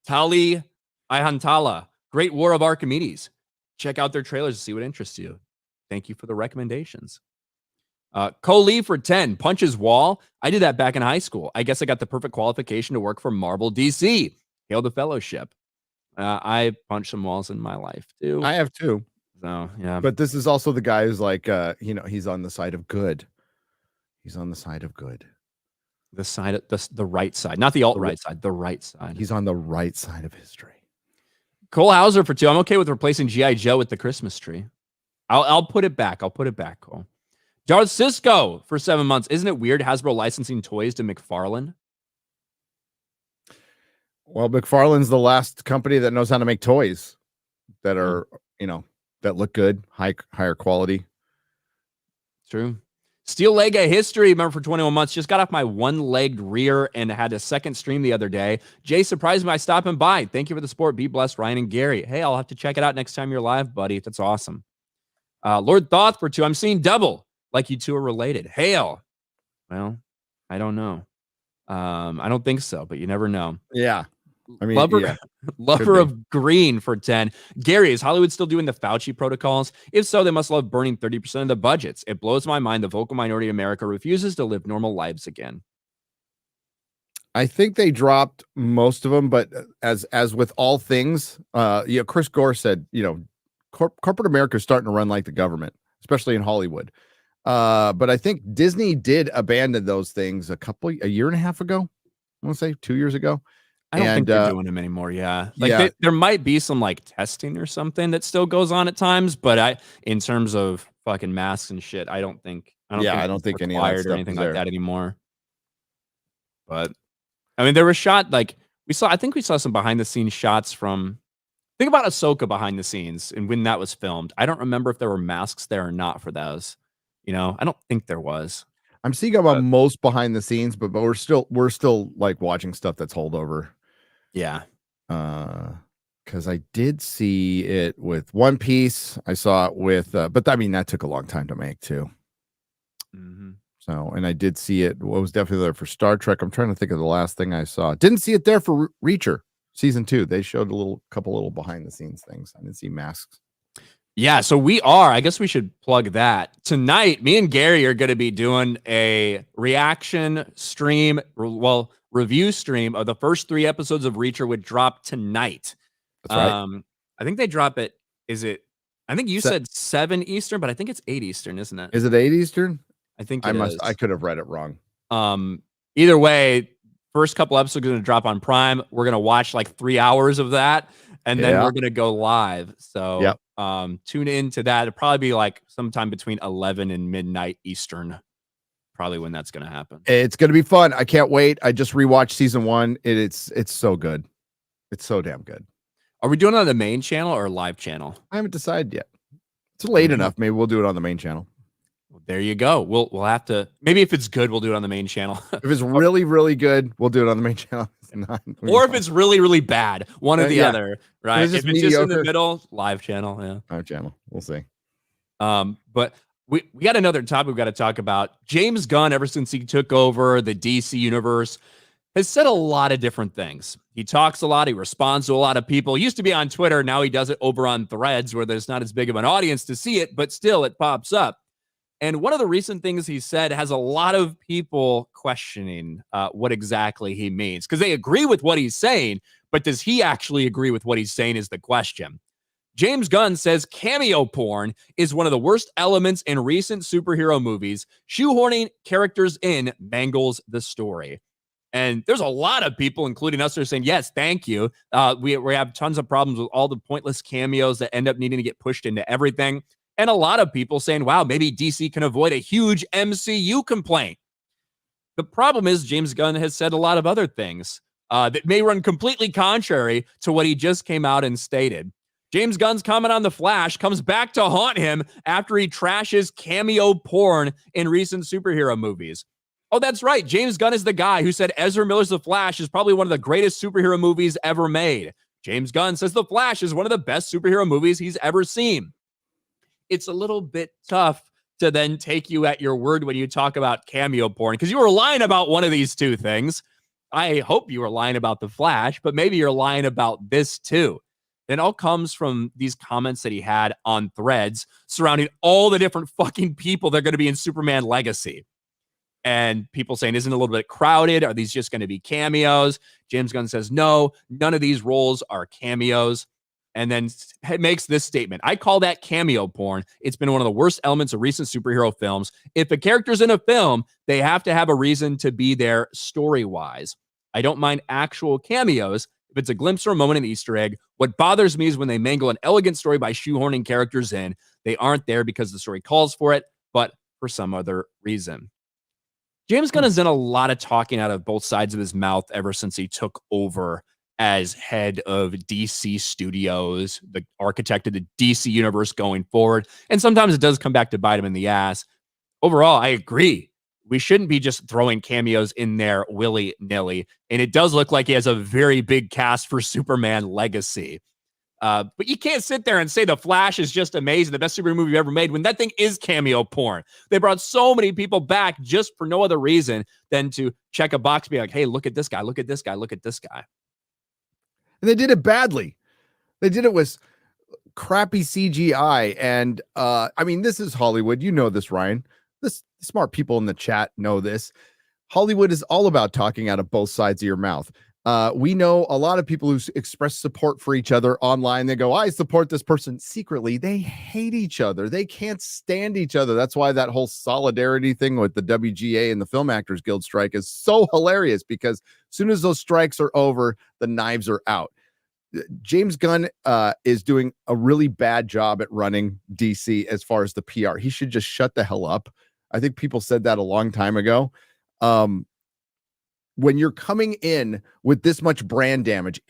Tali Ihantala, Great War of Archimedes. Check out their trailers to see what interests you. Thank you for the recommendations. Coley for 10, Punches Wall. I did that back in high school. I guess I got the perfect qualification to work for Marvel DC. Hail the fellowship. I punched some walls in my life too. I have too. So yeah. But this is also the guy who's like, he's on the side of good. He's on the side of good. The side of the right side, not the alt-right side, the right side. He's on the right side of history. Cole Hauser for 2. I'm okay with replacing G.I. Joe with the Christmas tree. I'll put it back. Cole. Darth Cisco for 7 months. Isn't it weird Hasbro licensing toys to McFarlane? Well, McFarlane's the last company that knows how to make toys that are, that look good, higher quality. True. Steel Leg of History, remember, for 21 months. Just got off my one-legged rear and had a second stream the other day. Jay surprised me by stopping by. Thank you for the support. Be blessed, Ryan and Gary. Hey, I'll have to check it out next time you're live, buddy. That's awesome. Lord Thoth for 2. I'm seeing double. Like you two are related. Hail. Well, I don't know. I don't think so, but you never know. Yeah. I mean, Lover of Green for 10. Gary, is Hollywood still doing the Fauci protocols? If so, they must love burning 30% of the budgets. It blows my mind the vocal minority of America refuses to live normal lives again. I think they dropped most of them, but as with all things, Chris Gore said, corporate America is starting to run like the government, especially in Hollywood. But I think Disney did abandon those things a year and a half ago. I want to say 2 years ago. I don't think they're doing them anymore. Yeah. There might be some testing or something that still goes on at times, but in terms of fucking masks and shit, I don't think any of that stuff or anything like that anymore. But I mean, there was I think we saw some behind the scenes shots from, think about Ahsoka behind the scenes and when that was filmed. I don't remember if there were masks there or not for those. I don't think there was. I'm seeing about most behind the scenes, but we're still watching stuff that's holdover. Yeah. Because I did see it with One Piece. I saw it with, but I mean, that took a long time to make too. Mm-hmm. So, and I did see it. Well, it was definitely there for Star Trek. I'm trying to think of the last thing I saw. Didn't see it there for Reacher season 2. They showed a couple little behind the scenes things. I didn't see masks. Yeah, so I guess we should plug that. Tonight, me and Gary are going to be doing a reaction stream, review stream of the first 3 episodes of Reacher, which drop tonight. That's right. I think they drop it, I think you said 7 Eastern, but I think it's 8 Eastern, isn't it? Is it 8 Eastern? I think it is. I could have read it wrong. Either way, first couple episodes are going to drop on Prime. We're going to watch 3 hours of that, and then we're going to go live. So tune into that. It'll probably be sometime between 11 and midnight Eastern, probably when that's going to happen. It's going to be fun. I can't wait. I just rewatched season 1. It's so good. It's so damn good. Are we doing it on the main channel or live channel? I haven't decided yet. It's late enough. Maybe we'll do it on the main channel. Well, there you go. We'll have to, maybe if it's good, we'll do it on the main channel. If it's really, really good, we'll do it on the main channel. Or if it's really, really bad, one or the other, right? If it's just in the middle, live channel. Yeah. Live channel. We'll see. But we got another topic we've got to talk about. James Gunn, ever since he took over the DC universe, has said a lot of different things. He talks a lot. He responds to a lot of people. He used to be on Twitter. Now he does it over on Threads, where there's not as big of an audience to see it, but still it pops up. And one of the recent things he said has a lot of people questioning what exactly he means, because they agree with what he's saying, but does he actually agree with what he's saying is the question. James Gunn says cameo porn is one of the worst elements in recent superhero movies. Shoehorning characters in mangles the story. And there's a lot of people, including us, that are saying, yes, thank you. We have tons of problems with all the pointless cameos that end up needing to get pushed into everything. And a lot of people saying, wow, maybe DC can avoid a huge MCU complaint. The problem is James Gunn has said a lot of other things that may run completely contrary to what he just came out and stated. James Gunn's comment on The Flash comes back to haunt him after he trashes cameo porn in recent superhero movies. Oh, that's right. James Gunn is the guy who said Ezra Miller's The Flash is probably one of the greatest superhero movies ever made. James Gunn says The Flash is one of the best superhero movies he's ever seen. It's a little bit tough to then take you at your word when you talk about cameo porn, because you were lying about one of these two things. I hope you were lying about The Flash, but maybe you're lying about this too. It all comes from these comments that he had on Threads surrounding all the different fucking people that are going to be in Superman Legacy. And people saying, isn't it a little bit crowded? Are these just going to be cameos? James Gunn says, no, none of these roles are cameos. And then makes this statement. I call that cameo porn. It's been one of the worst elements of recent superhero films. If a character's in a film, they have to have a reason to be there story-wise. I don't mind actual cameos if it's a glimpse or a moment, an Easter egg. What bothers me is when they mangle an elegant story by shoehorning characters in. They aren't there because the story calls for it, but for some other reason. James Gunn has done a lot of talking out of both sides of his mouth ever since he took over as head of DC Studios, the architect of the DC universe going forward. And sometimes it does come back to bite him in the ass. Overall, I agree. We shouldn't be just throwing cameos in there willy-nilly. And it does look like he has a very big cast for Superman Legacy. But you can't sit there and say The Flash is just amazing, the best superhero movie ever made, when that thing is cameo porn. They brought so many people back just for no other reason than to check a box, be like, hey, look at this guy, look at this guy, look at this guy. And they did it badly. They did it with crappy CGI. And I mean, this is Hollywood. You know this, Ryan. This smart people in the chat know this. Hollywood is all about talking out of both sides of your mouth. We know a lot of people who express support for each other online. They go, I support this person. Secretly, they hate each other. They can't stand each other. That's why that whole solidarity thing with the WGA and the Film Actors Guild strike is so hilarious, because as soon as those strikes are over, the knives are out. James Gunn is doing a really bad job at running DC as far as the PR. He should just shut the hell up. I think people said that a long time ago. When you're coming in with this much brand damage,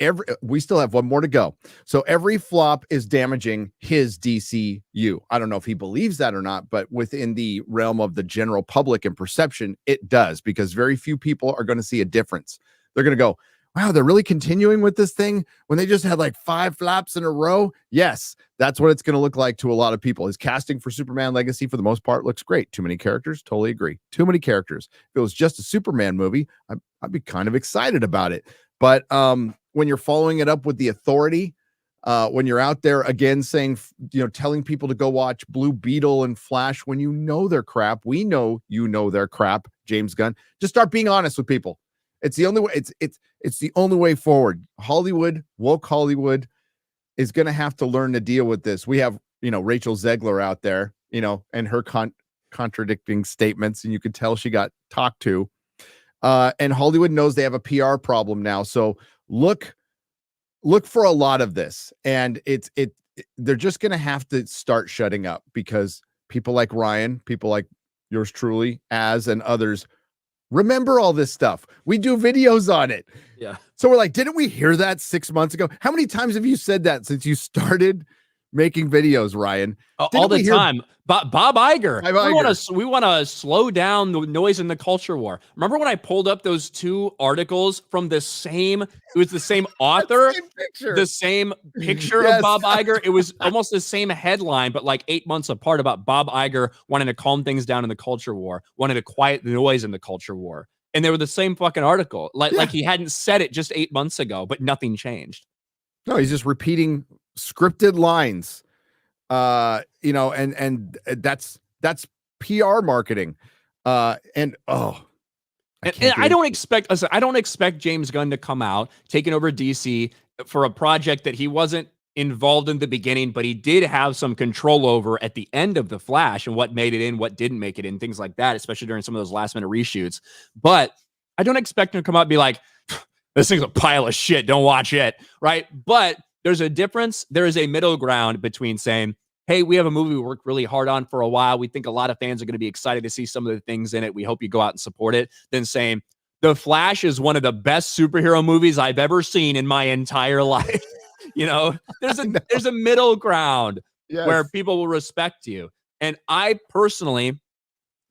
we still have one more to go. So every flop is damaging his DCU. I don't know if he believes that or not, but within the realm of the general public and perception, it does, because very few people are going to see a difference. They're going to go, wow, they're really continuing with this thing when they just had like 5 flops in a row. Yes, that's what it's going to look like to a lot of people. His casting for Superman Legacy, for the most part, looks great. Too many characters. Totally agree. Too many characters. If it was just a Superman movie, I'd be kind of excited about it. But when you're following it up with the authority, when you're out there again saying, telling people to go watch Blue Beetle and Flash when you know they're crap, we know you know they're crap, James Gunn. Just start being honest with people. It's the only way. It's the only way forward. Hollywood, woke Hollywood, is going to have to learn to deal with this. We have, Rachel Zegler out there, and her contradicting statements, and you could tell she got talked to. And Hollywood knows they have a PR problem now. So look for a lot of this, and they're just going to have to start shutting up, because people like Ryan, people like yours truly, and others remember all this stuff. We do videos on it. Yeah. So we're like, didn't we hear that 6 months ago? How many times have you said that since you started making videos, Ryan? All the time. Bob Iger. We want to slow down the noise in the culture war. Remember when I pulled up those 2 articles from the same, it was the same author, the same picture of Bob Iger. It was almost the same headline, but like 8 months apart, about Bob Iger wanting to calm things down in the culture war, wanting to quiet the noise in the culture war. And they were the same fucking article. Like he hadn't said it just 8 months ago, but nothing changed. No, he's just repeating scripted lines. And that's PR marketing. I don't expect James Gunn to come out taking over DC for a project that he wasn't involved in the beginning, but he did have some control over at the end of The Flash, and what made it in, what didn't make it in, things like that, especially during some of those last minute reshoots. But I don't expect him to come out and be like, this thing's a pile of shit, don't watch it, right? But there's a difference. There is a middle ground between saying, hey, we have a movie we worked really hard on for a while. We think a lot of fans are going to be excited to see some of the things in it. We hope you go out and support it. Than saying, The Flash is one of the best superhero movies I've ever seen in my entire life. There's a middle ground where people will respect you. And I personally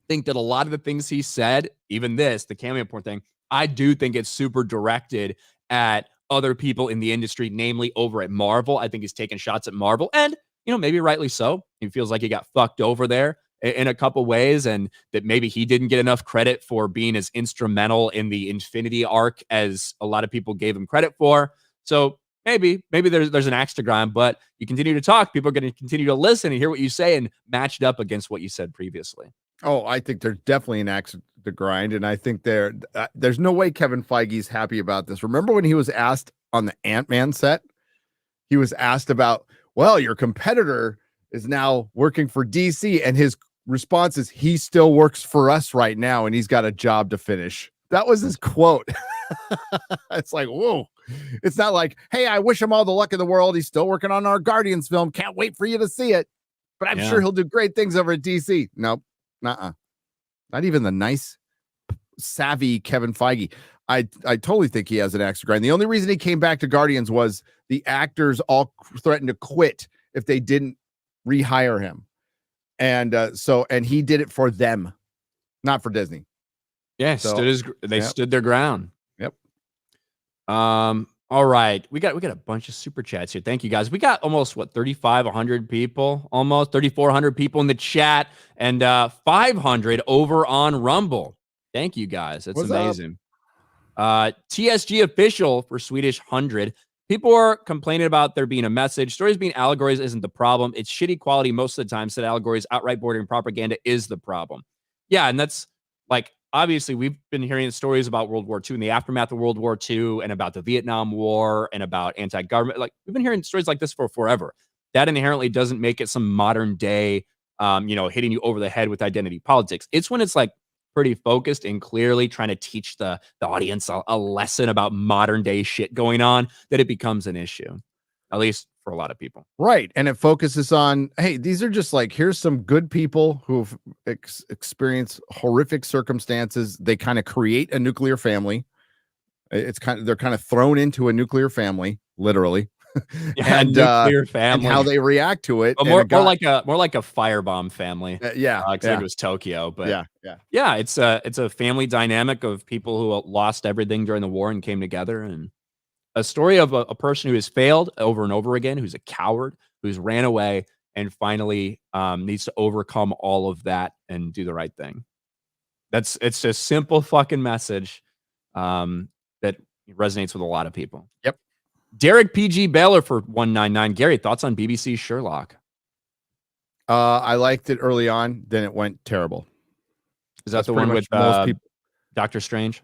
think that a lot of the things he said, even the cameo porn thing, I do think it's super directed at other people in the industry, namely over at Marvel. I think he's taking shots at Marvel, and maybe rightly so. He feels like he got fucked over there in a couple ways, and that maybe he didn't get enough credit for being as instrumental in the Infinity arc as a lot of people gave him credit for. So maybe there's an axe to grind, but you continue to talk, people are going to continue to listen and hear what you say and match it up against what you said previously. Oh, I think there's definitely an axe to grind, and I think there's no way Kevin Feige's happy about this. Remember when he was asked on the Ant-Man set? He was asked about, well, your competitor is now working for DC, and his response is, he still works for us right now, and he's got a job to finish. That was his quote. It's like, whoa. It's not like, hey, I wish him all the luck in the world. He's still working on our Guardians film. Can't wait for you to see it. But I'm sure he'll do great things over at DC. Nope. Not even the nice, savvy Kevin Feige. I totally think he has an axe to grind. The only reason he came back to Guardians was the actors all threatened to quit if they didn't rehire him. And he did it for them, not for Disney. Yeah, stood their ground. Yep. All right. We got a bunch of super chats here. Thank you guys. We got almost 3,500 people, almost 3,400 people in the chat, and 500 over on Rumble. Thank you guys. That's amazing. TSG official for Swedish 100. People are complaining about there being a message. Stories being allegories isn't the problem. It's shitty quality most of the time. Said allegories, outright bordering propaganda is the problem. Yeah, and that's obviously, we've been hearing stories about World War II and the aftermath of World War II and about the Vietnam War and about anti-government. We've been hearing stories like this for forever. That inherently doesn't make it some modern day, hitting you over the head with identity politics. It's when it's pretty focused and clearly trying to teach the audience a lesson about modern day shit going on that it becomes an issue, at least for a lot of people. Right. And it focuses on, hey, these are just here's some good people who've experienced horrific circumstances. They kind of create a nuclear family. They're kind of thrown into a nuclear family, literally. And nuclear family, and how they react to it. But more like a firebomb family. Because it was Tokyo, but yeah. It's a family dynamic of people who lost everything during the war and came together, and a story of a person who has failed over and over again, who's a coward, who's ran away, and finally needs to overcome all of that and do the right thing. It's a simple fucking message that resonates with a lot of people. Yep. Derek PG Baylor for 199. Gary, thoughts on BBC Sherlock? I liked it early on, then it went terrible. Is that the one with most people? Doctor Strange?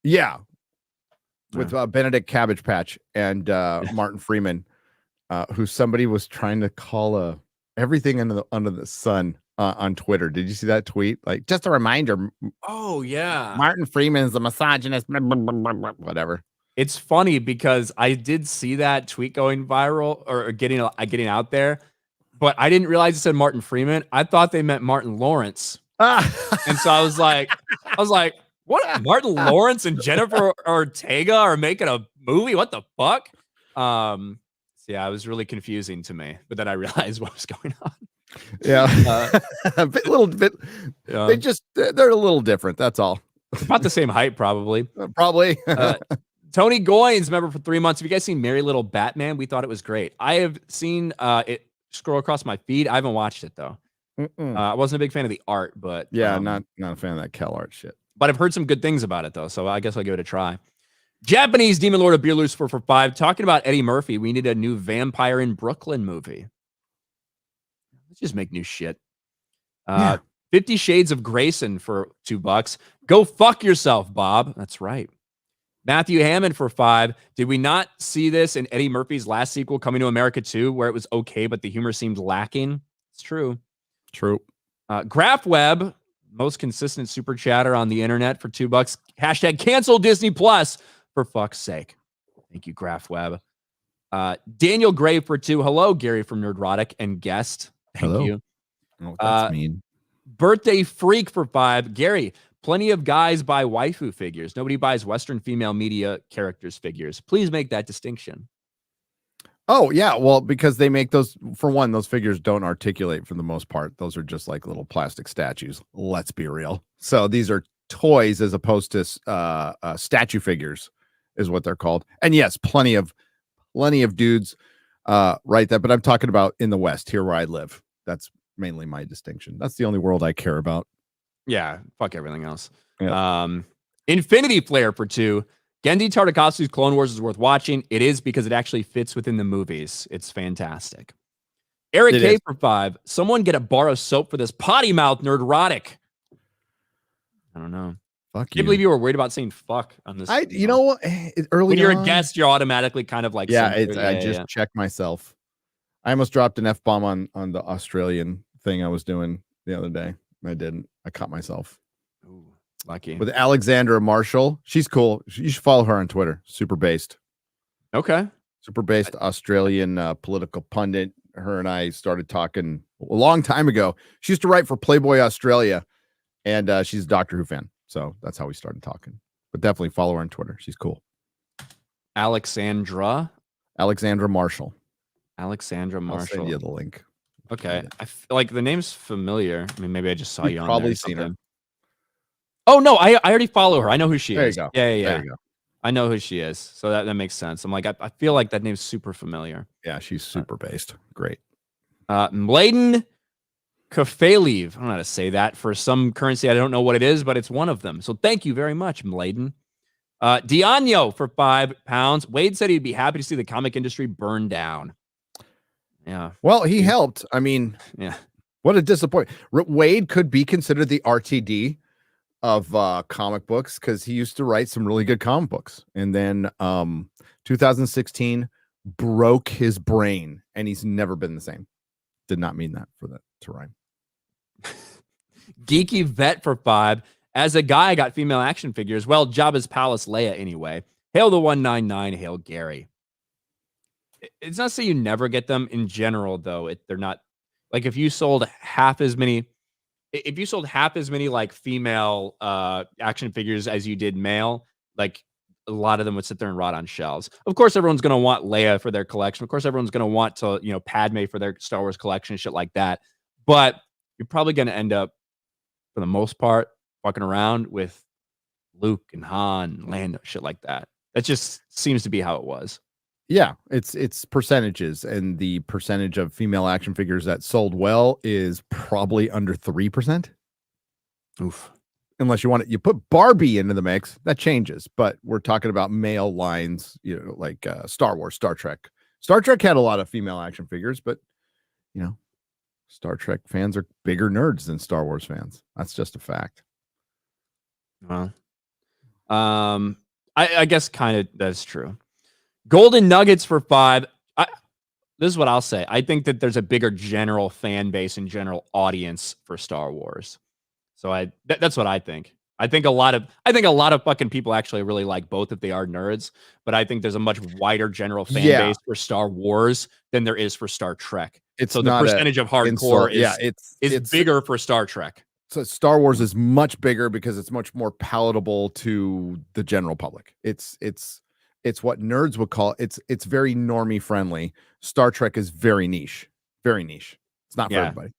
Yeah. With Benedict Cabbage Patch and Martin Freeman, who somebody was trying to call everything under the sun on Twitter. Did you see that tweet? Just a reminder. Oh, yeah. Martin Freeman is a misogynist, blah, blah, blah, blah, blah, whatever. It's funny because I did see that tweet going viral or getting out there, but I didn't realize it said Martin Freeman. I thought they meant Martin Lawrence. And so I was like, what? Martin Lawrence and Jennifer Ortega are making a movie? What the fuck? So yeah, it was really confusing to me, but then I realized what was going on. Yeah. a little bit. They're a little different. That's all. About the same height, probably. Probably. Tony Goins, member for 3 months. Have you guys seen Merry Little Batman? We thought it was great. I have seen it scroll across my feed. I haven't watched it though. I wasn't a big fan of the art, but not a fan of that Cal art shit. But I've heard some good things about it though, so I guess I'll give it a try. Japanese Demon Lord of Beer Lucifer for 5. Talking about Eddie Murphy, we need a new Vampire in Brooklyn movie. Let's just make new shit. 50 Shades of Grayson for $2. Go fuck yourself, Bob. That's right. Matthew Hammond for 5. Did we not see this in Eddie Murphy's last sequel, Coming to America 2, where it was okay, but the humor seemed lacking? It's true. True. GraphWeb, most consistent super chatter on the internet for $2. Hashtag cancel Disney Plus for fuck's sake. Thank you, GraphWeb. Daniel Gray for 2. Hello, Gary from Nerdrotic and guest. Thank Hello. you. I don't know what that's mean. Birthday Freak for 5. Gary, plenty of guys buy waifu figures. Nobody buys Western female media characters figures. Please make that distinction. Oh, yeah. Well, because they make those, for one, those figures don't articulate for the most part. Those are just like little plastic statues. Let's be real. So these are toys as opposed to statue figures is what they're called. And yes, plenty of dudes write that. But I'm talking about in the West, here where I live. That's mainly my distinction. That's the only world I care about. Yeah, fuck everything else. Yep. Infinity Flare for 2. Gendy Tartakovsky's Clone Wars is worth watching. It is because it actually fits within the movies. It's fantastic. Eric K for 5. Someone get a bar of soap for this potty mouth nerdrotic. I don't know. Fuck I can't believe you were worried about saying fuck on this. You know what? Early when you're on, a guest, you're automatically kind of like, I just checked myself. I almost dropped an F-bomb on the Australian thing I was doing the other day. I didn't. I caught myself. Ooh, lucky. With Alexandra Marshall. She's cool. You should follow her on Twitter. Super based. Okay. Super based Australian political pundit. Her and I started talking a long time ago. She used to write for Playboy Australia, and she's a Doctor Who fan. So that's how we started talking. But definitely follow her on Twitter. She's cool. Alexandra Marshall. Alexandra Marshall. I'll send you the link. Okay. I feel like the name's familiar. I mean, maybe I just saw you on probably there seen her. Oh, no. I already follow her. I know who she is. There you go. Yeah. There you go. I know who she is. So that makes sense. I'm like, I feel like that name's super familiar. Yeah, she's super based. Great. Mladen Kafaleev. I don't know how to say that for some currency. I don't know what it is, but it's one of them. So thank you very much, Mladen. Diano for £5. Wade said he'd be happy to see the comic industry burn down. Yeah. Well, he helped. I mean, yeah. What a disappointment. Wade could be considered the RTD of comic books because he used to write some really good comic books. And then 2016 broke his brain and he's never been the same. Did not mean that for that to rhyme. Geeky Vet for 5. As a guy, I got female action figures. Well, Jabba's Palace Leia anyway. Hail the 199. Hail Gary. It's not to say you never get them in general, though. They're not like if you sold half as many like female action figures as you did male, like a lot of them would sit there and rot on shelves. Of course, everyone's going to want Leia for their collection. Of course, everyone's going to want to, Padme for their Star Wars collection and shit like that. But you're probably going to end up, for the most part, walking around with Luke and Han and Lando, shit like that. That just seems to be how it was. Yeah, it's percentages, and the percentage of female action figures that sold well is probably under 3%. Oof. Unless you put Barbie into the mix, that changes. But we're talking about male lines, like Star Wars, Star Trek. Star Trek had a lot of female action figures, but Star Trek fans are bigger nerds than Star Wars fans. That's just a fact. Well, I guess kind of that's true. Golden Nuggets for 5. This is what I'll say. I think that there's a bigger general fan base and general audience for Star Wars. So that's what I think. I think a lot of fucking people actually really like both if they are nerds, but I think there's a much wider general fan base for Star Wars than there is for Star Trek. So the percentage of hardcore is bigger for Star Trek. So Star Wars is much bigger because it's much more palatable to the general public. It's what nerds would call it's very normie friendly. Star Trek is very niche. It's not for everybody.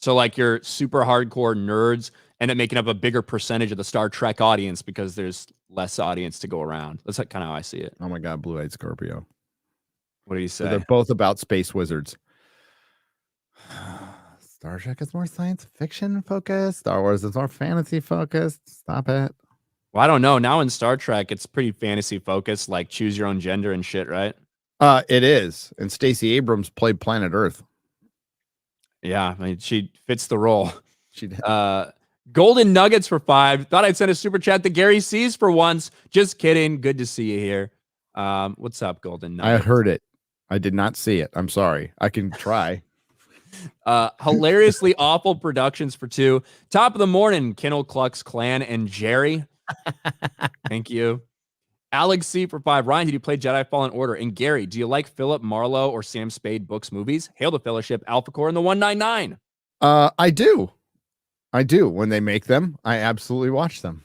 So like your super hardcore nerds end up making up a bigger percentage of the Star Trek audience because there's less audience to go around. That's kind of how I see it. Oh my God, Blue-Eyed Scorpio. What do you say? So they're both about space wizards. Star Trek is more science fiction focused. Star Wars is more fantasy focused. Stop it. Well, I don't know. Now in Star Trek, it's pretty fantasy focused, like choose your own gender and shit, right? It is. And Stacey Abrams played Planet Earth. Yeah, I mean, she fits the role. She did. Golden Nuggets for 5. Thought I'd send a super chat to Gary C's for once. Just kidding. Good to see you here. What's up, Golden Nuggets? I heard it. I did not see it. I'm sorry. I can try. Hilariously awful productions for 2. Top of the morning, Kennel Klux Klan and Jerry. Thank you. Alex C for 5. Ryan, did you play Jedi Fallen Order? And Gary, do you like Philip Marlowe or Sam Spade books, movies? Hail the Fellowship, Alpha Core, and the 199. I do. When they make them, I absolutely watch them.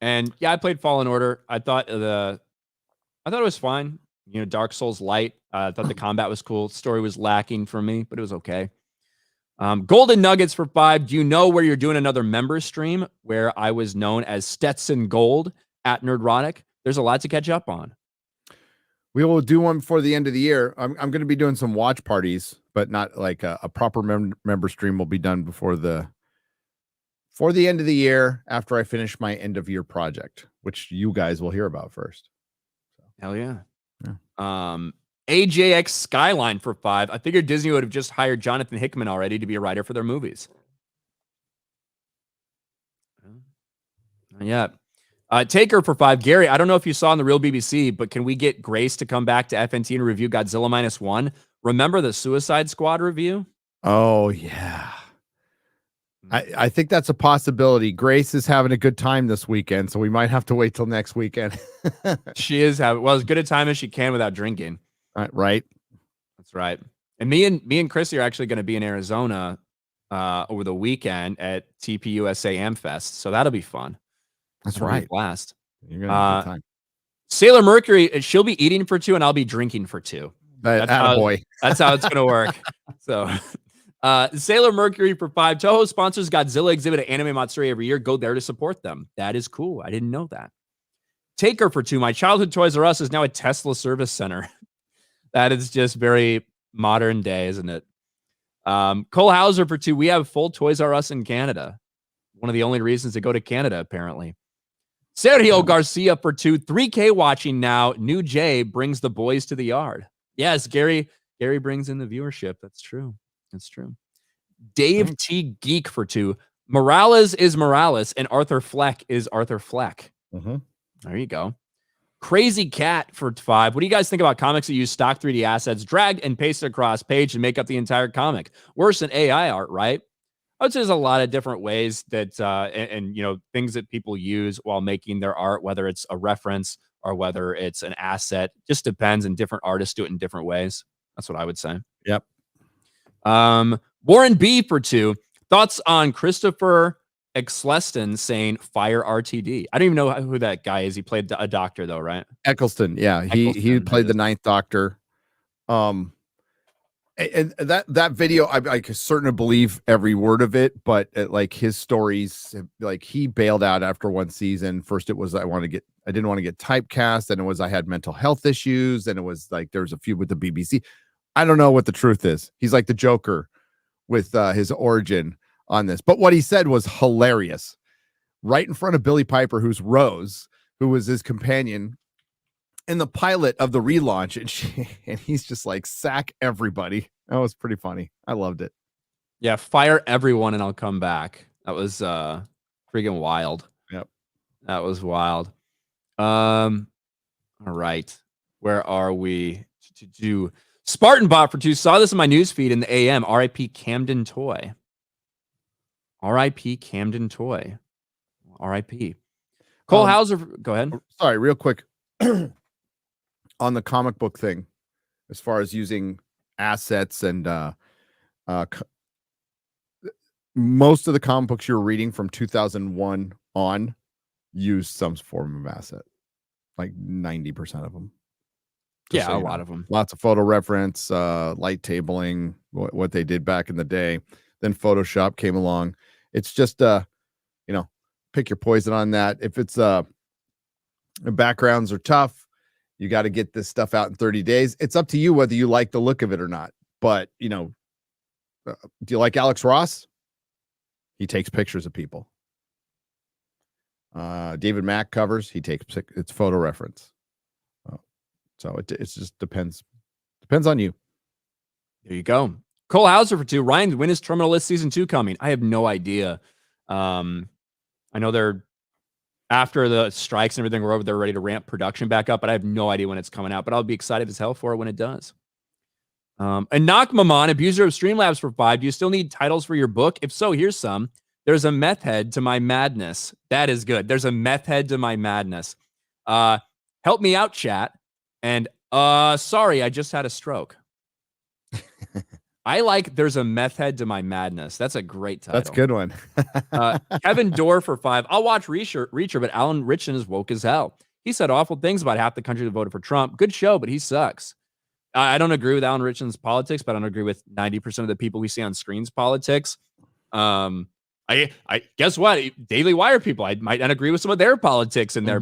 And yeah, I played Fallen Order. I thought it was fine. You know, Dark Souls light. I thought the combat was cool. Story was lacking for me, but it was okay. Golden Nuggets for 5. Do you know where you're doing another member stream where I was known as Stetson Gold at Nerdrotic? There's a lot to catch up on. We will do one before the end of the year. I'm going to be doing some watch parties, but not like a proper member stream will be done before the end of the year after I finish my end of year project, which you guys will hear about first. Hell yeah. AJX Skyline for 5. I figured Disney would have just hired Jonathan Hickman already to be a writer for their movies. Not yet. Taker for 5. Gary, I don't know if you saw on the Real BBC, but can we get Grace to come back to FNT and review Godzilla Minus One? Remember the Suicide Squad review? Oh, yeah. I think that's a possibility. Grace is having a good time this weekend, so we might have to wait till next weekend. She is having, well, as good a time as she can without drinking. Right. That's right. And me and Chrissy are actually going to be in Arizona over the weekend at TPUSA Amfest, so that'll be fun. That's right. Blast. You're gonna have a good time. Sailor Mercury, she'll be eating for 2 and I'll be drinking for 2. That's how it's gonna work. So Sailor Mercury for 5. Toho sponsors Godzilla exhibit at Anime Matsuri every year. Go there to support them. That is cool. I didn't know that. Taker for 2. My childhood Toys R Us is now a Tesla service center. That is just very modern day, isn't it? Cole Hauser for 2. We have full Toys R Us in Canada. One of the only reasons to go to Canada, apparently. Sergio Garcia for 2. 3K watching now. New Jay brings the boys to the yard. Yes, Gary brings in the viewership. That's true. Dave T. Geek for 2. Morales is Morales, and Arthur Fleck is Arthur Fleck. There you go. Crazy Cat for 5. What do you guys think about comics that use stock 3D assets, dragged and pasted across page and make up the entire comic? Worse than AI art, right? I would say there's a lot of different ways that, and you know, things that people use while making their art, whether it's a reference or whether it's an asset, just depends, and different artists do it in different ways. That's what I would say. Yep. Warren B for 2. Thoughts on Christopher Eccleston saying fire RTD? I don't even know who that guy is. He played a doctor though, right? Eccleston. Yeah. He played the Ninth Doctor. And that video, I can certainly believe every word of it, but like his stories, like he bailed out after one season. First, it was I didn't want to get typecast, and it was I had mental health issues, and it was like there was a feud with the BBC. I don't know what the truth is. He's like the Joker with his origin on this, but what he said was hilarious. Right in front of Billie Piper, who's Rose, who was his companion in the pilot of the relaunch, and he's just like, sack everybody. That was pretty funny. I loved it. Yeah, fire everyone and I'll come back. That was freaking wild. Yep. That was wild. All right. Where are we? Spartan Bot for 2. Saw this in my newsfeed in the AM. RIP Camden Toy. RIP Camden Toy. RIP. Cole Hauser. Go ahead. Sorry, real quick. On the comic book thing, as far as using assets and most of the comic books you're reading from 2001 on use some form of asset, like 90% of them. Yeah, a lot of them. Lots of photo reference, light tabling, what they did back in the day. Then Photoshop came along. It's just pick your poison on that. If it's the backgrounds are tough, you got to get this stuff out in 30 days. It's up to you whether you like the look of it or not. But, do you like Alex Ross? He takes pictures of people. David Mack covers. He takes it's photo reference. So it just depends. Depends on you. There you go. Cole Hauser for 2. Ryan, when is Terminal List Season 2 coming? I have no idea. I know they're after the strikes and everything were over, they're ready to ramp production back up, but I have no idea when it's coming out, but I'll be excited as hell for it when it does. And Knock Maman, abuser of Streamlabs for 5. Do you still need titles for your book? If so, here's some. There's a meth head to my madness. That is good. There's a meth head to my madness. Help me out, chat. And sorry, I just had a stroke. I like There's a Meth Head to My Madness. That's a great title. That's a good one. Kevin Dorr for 5. I'll watch Reacher, but Alan Ritchson is woke as hell. He said awful things about half the country that voted for Trump. Good show, but he sucks. I don't agree with Alan Ritchson's politics, but I don't agree with 90% of the people we see on screen's politics. I guess what? Daily Wire people, I might not agree with some of their politics and their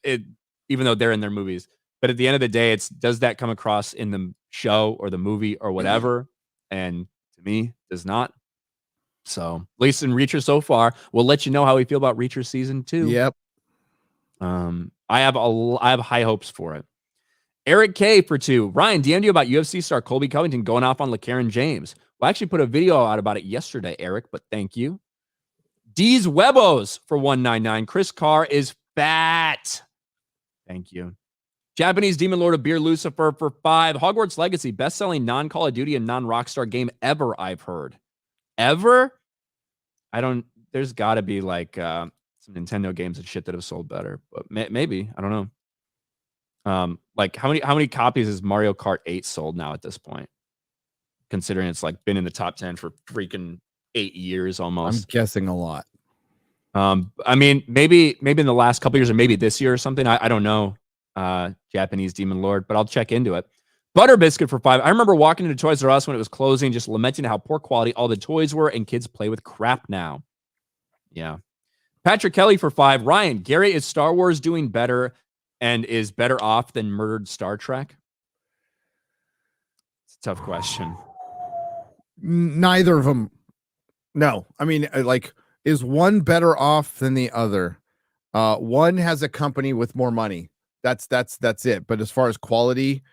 even though they're in their movies. But at the end of the day, does that come across in the show or the movie or whatever? And to me, does not. So at least in Reacher so far, we'll let you know how we feel about Reacher season 2. Yep. I have high hopes for it. Eric K for 2. Ryan, DM'd you about UFC star Colby Covington going off on LeCarron James. Well, I actually put a video out about it yesterday, Eric, but thank you. D's Webos for 199. Chris Carr is fat. Thank you. Japanese Demon Lord of Beer Lucifer for 5. Hogwarts Legacy, best-selling non-Call of Duty and non-Rockstar game ever, I've heard. Ever? There's got to be like some Nintendo games and shit that have sold better, but maybe. I don't know. Like how many copies has Mario Kart 8 sold now at this point? Considering it's like been in the top 10 for freaking 8 years almost. I'm guessing a lot. I mean, maybe in the last couple years or maybe this year or something. I don't know. Japanese Demon Lord, but I'll check into it. Butter Biscuit for 5. I remember walking into Toys R Us when it was closing, just lamenting how poor quality all the toys were, and kids play with crap now. Yeah. Patrick Kelly for 5. Ryan, Gary, is Star Wars doing better and is better off than murdered Star Trek? It's a tough question. Neither of them. No. I mean, like, is one better off than the other? One has a company with more money. That's it. But as far as quality,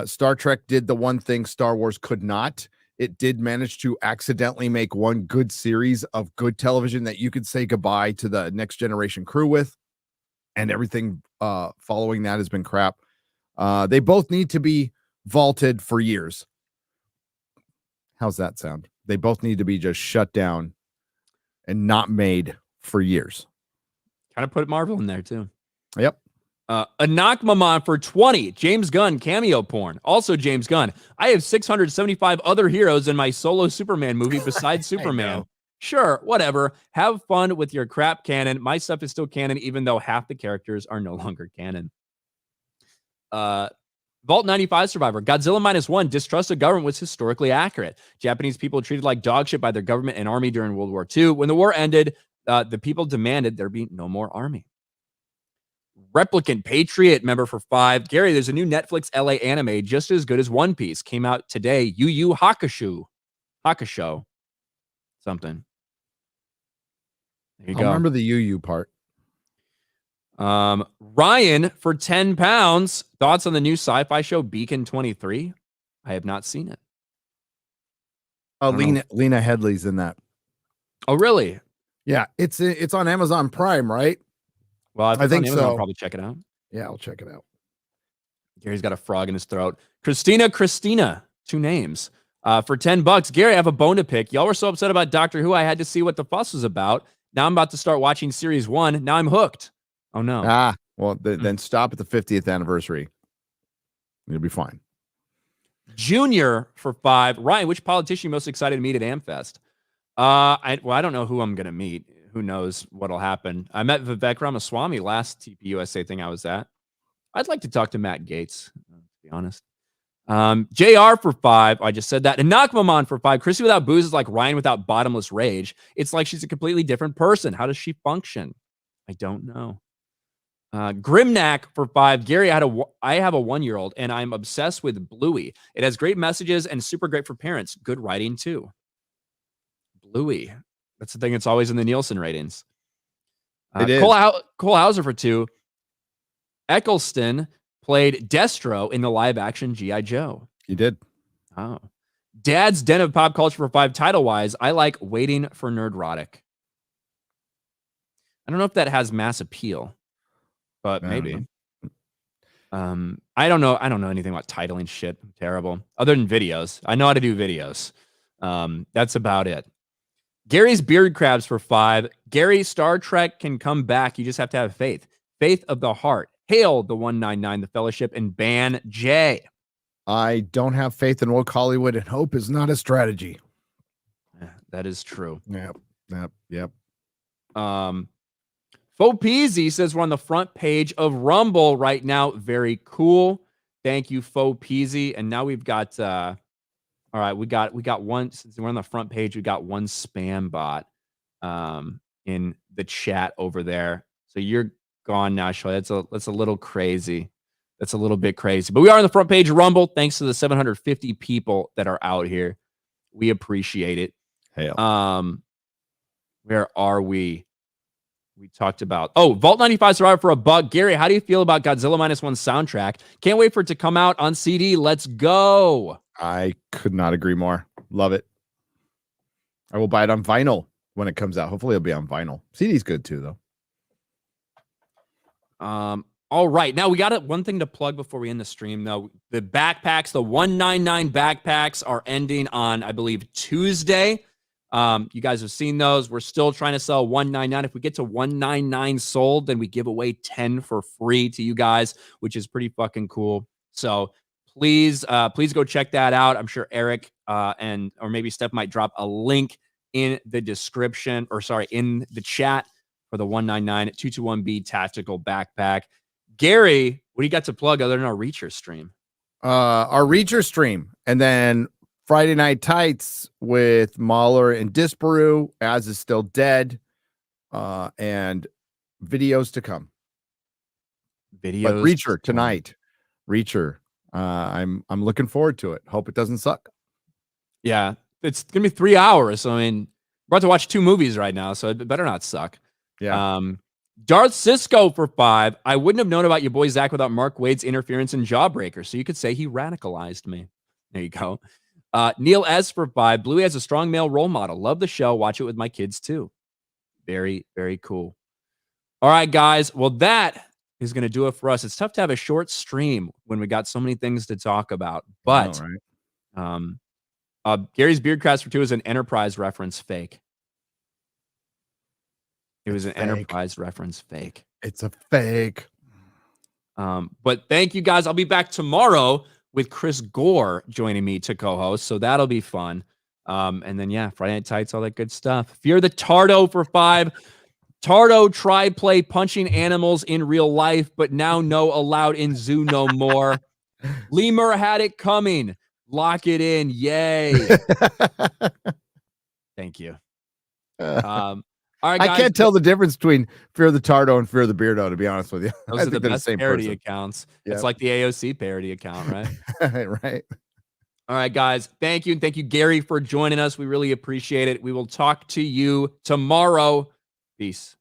Star Trek did the one thing Star Wars could not. It did manage to accidentally make one good series of good television that you could say goodbye to the next generation crew with, and everything following that has been crap. They both need to be vaulted for years. How's that sound? They both need to be just shut down and not made for years. Kind of put Marvel in there too. Yep. Anak Maman for 20. James Gunn cameo porn. Also James Gunn. I have 675 other heroes in my solo Superman movie besides Superman. Sure, whatever. Have fun with your crap canon. My stuff is still canon, even though half the characters are no longer canon. Vault 95 survivor. Godzilla Minus One. Distrust of government was historically accurate. Japanese people treated like dog shit by their government and army during World War II. When the war ended, the people demanded there be no more army. Replicant Patriot member for 5. Gary, there's a new Netflix LA anime just as good as One Piece. Came out today. Yu Yu Hakusho. Something. There you go. I remember the Yu Yu part. Ryan for 10 pounds. Thoughts on the new sci-fi show Beacon 23? I have not seen it. Oh, Lena Headley's in that. Oh, really? Yeah, it's on Amazon Prime, right? Well, I think so. I'll probably check it out. Yeah, I'll check it out. Gary's got a frog in his throat. Christina, 2 names. For $10. Gary, I have a bone to pick. Y'all were so upset about Doctor Who, I had to see what the fuss was about. Now I'm about to start watching series 1. Now I'm hooked. Oh, no. Well, then stop at the 50th anniversary. You'll be fine. Junior for 5. Ryan, which politician are you most excited to meet at AmFest? I don't know who I'm going to meet. Who knows what'll happen. I met Vivek Ramaswamy last TPUSA thing I was at. I'd like to talk to Matt Gaetz, to be honest. JR for 5. I just said that. And Nakmaman for 5. Chrissy without booze is like Ryan without bottomless rage. It's like she's a completely different person. How does she function? I don't know. Grimnack for 5. Gary, I have a 1-year-old and I'm obsessed with Bluey. It has great messages and super great for parents. Good writing too. Bluey. That's the thing. It's always in the Nielsen ratings. It is. Cole Hauser for 2. Eccleston played Destro in the live-action G.I. Joe. He did. Oh. Dad's Den of Pop Culture for 5. Title-wise, I like Waiting for Nerdrotic. I don't know if that has mass appeal, but maybe. I don't know anything about titling shit. I'm terrible. Other than videos. I know how to do videos. That's about it. Gary's Beard Crabs for 5. Gary, Star Trek can come back. You just have to have faith. Faith of the heart. Hail the 199, the Fellowship, and Ban J. I don't have faith in woke Hollywood, and hope is not a strategy. Yeah, that is true. Yep. Faux Peasy says we're on the front page of Rumble right now. Very cool. Thank you, Faux Peasy. And now we've got all right, we got one, since we're on the front page, we got one spam bot in the chat over there. So you're gone now, Shelly. That's a little crazy. That's a little bit crazy. But we are on the front page of Rumble, thanks to the 750 people that are out here. We appreciate it. Hail. Where are we? We talked about Vault 95 Survivor for $1. Gary, how do you feel about Godzilla Minus One soundtrack? Can't wait for it to come out on CD. Let's go. I could not agree more. Love it. I will buy it on vinyl when it comes out. Hopefully it'll be on vinyl. CD's good too, though. All right. Now we got one thing to plug before we end the stream, though. The backpacks, the 199 backpacks are ending on, I believe, Tuesday. You guys have seen those. We're still trying to sell 199. If we get to 199 sold, then we give away 10 for free to you guys, which is pretty fucking cool. So please go check that out. I'm sure Eric or maybe Steph might drop a link in the description, in the chat for the 199 221B tactical backpack. Gary, what do you got to plug other than our Reacher stream? Our Reacher stream, and then Friday Night Tights with Mahler and Disparu, As Is Still Dead, and videos to come. But Reacher tonight. Reacher. I'm looking forward to it. Hope it doesn't suck. Yeah, it's gonna be 3 hours. So I mean, we're about to watch 2 movies right now, so it better not suck. Yeah. Darth Cisco for 5. I wouldn't have known about your boy Zach without Mark Wade's interference in Jawbreaker. So you could say he radicalized me. There you go. Neil S for 5. Bluey has a strong male role model. Love the show. Watch it with my kids too. Very, very cool. All right, guys. Well, that is going to do it for us. It's tough to have a short stream when we got so many things to talk about. But Gary's Beardcrafts for 2 is an Enterprise reference fake. It was an Enterprise reference fake. It's a fake. But thank you guys. I'll be back tomorrow with Chris Gore joining me to co-host. So that'll be fun. And then, Friday Night Tights, all that good stuff. Fear the Tardo for 5. Tardo tried play punching animals in real life, but now no allowed in zoo no more. Lemur had it coming. Lock it in. Yay. Thank you. All right, guys. I can't tell the difference between Fear the Tardo and Fear the Beardo, to be honest with you. Those are the best parody accounts. Yep. It's like the AOC parody account, right? Right. All right, guys. Thank you. And thank you, Gary, for joining us. We really appreciate it. We will talk to you tomorrow. Peace.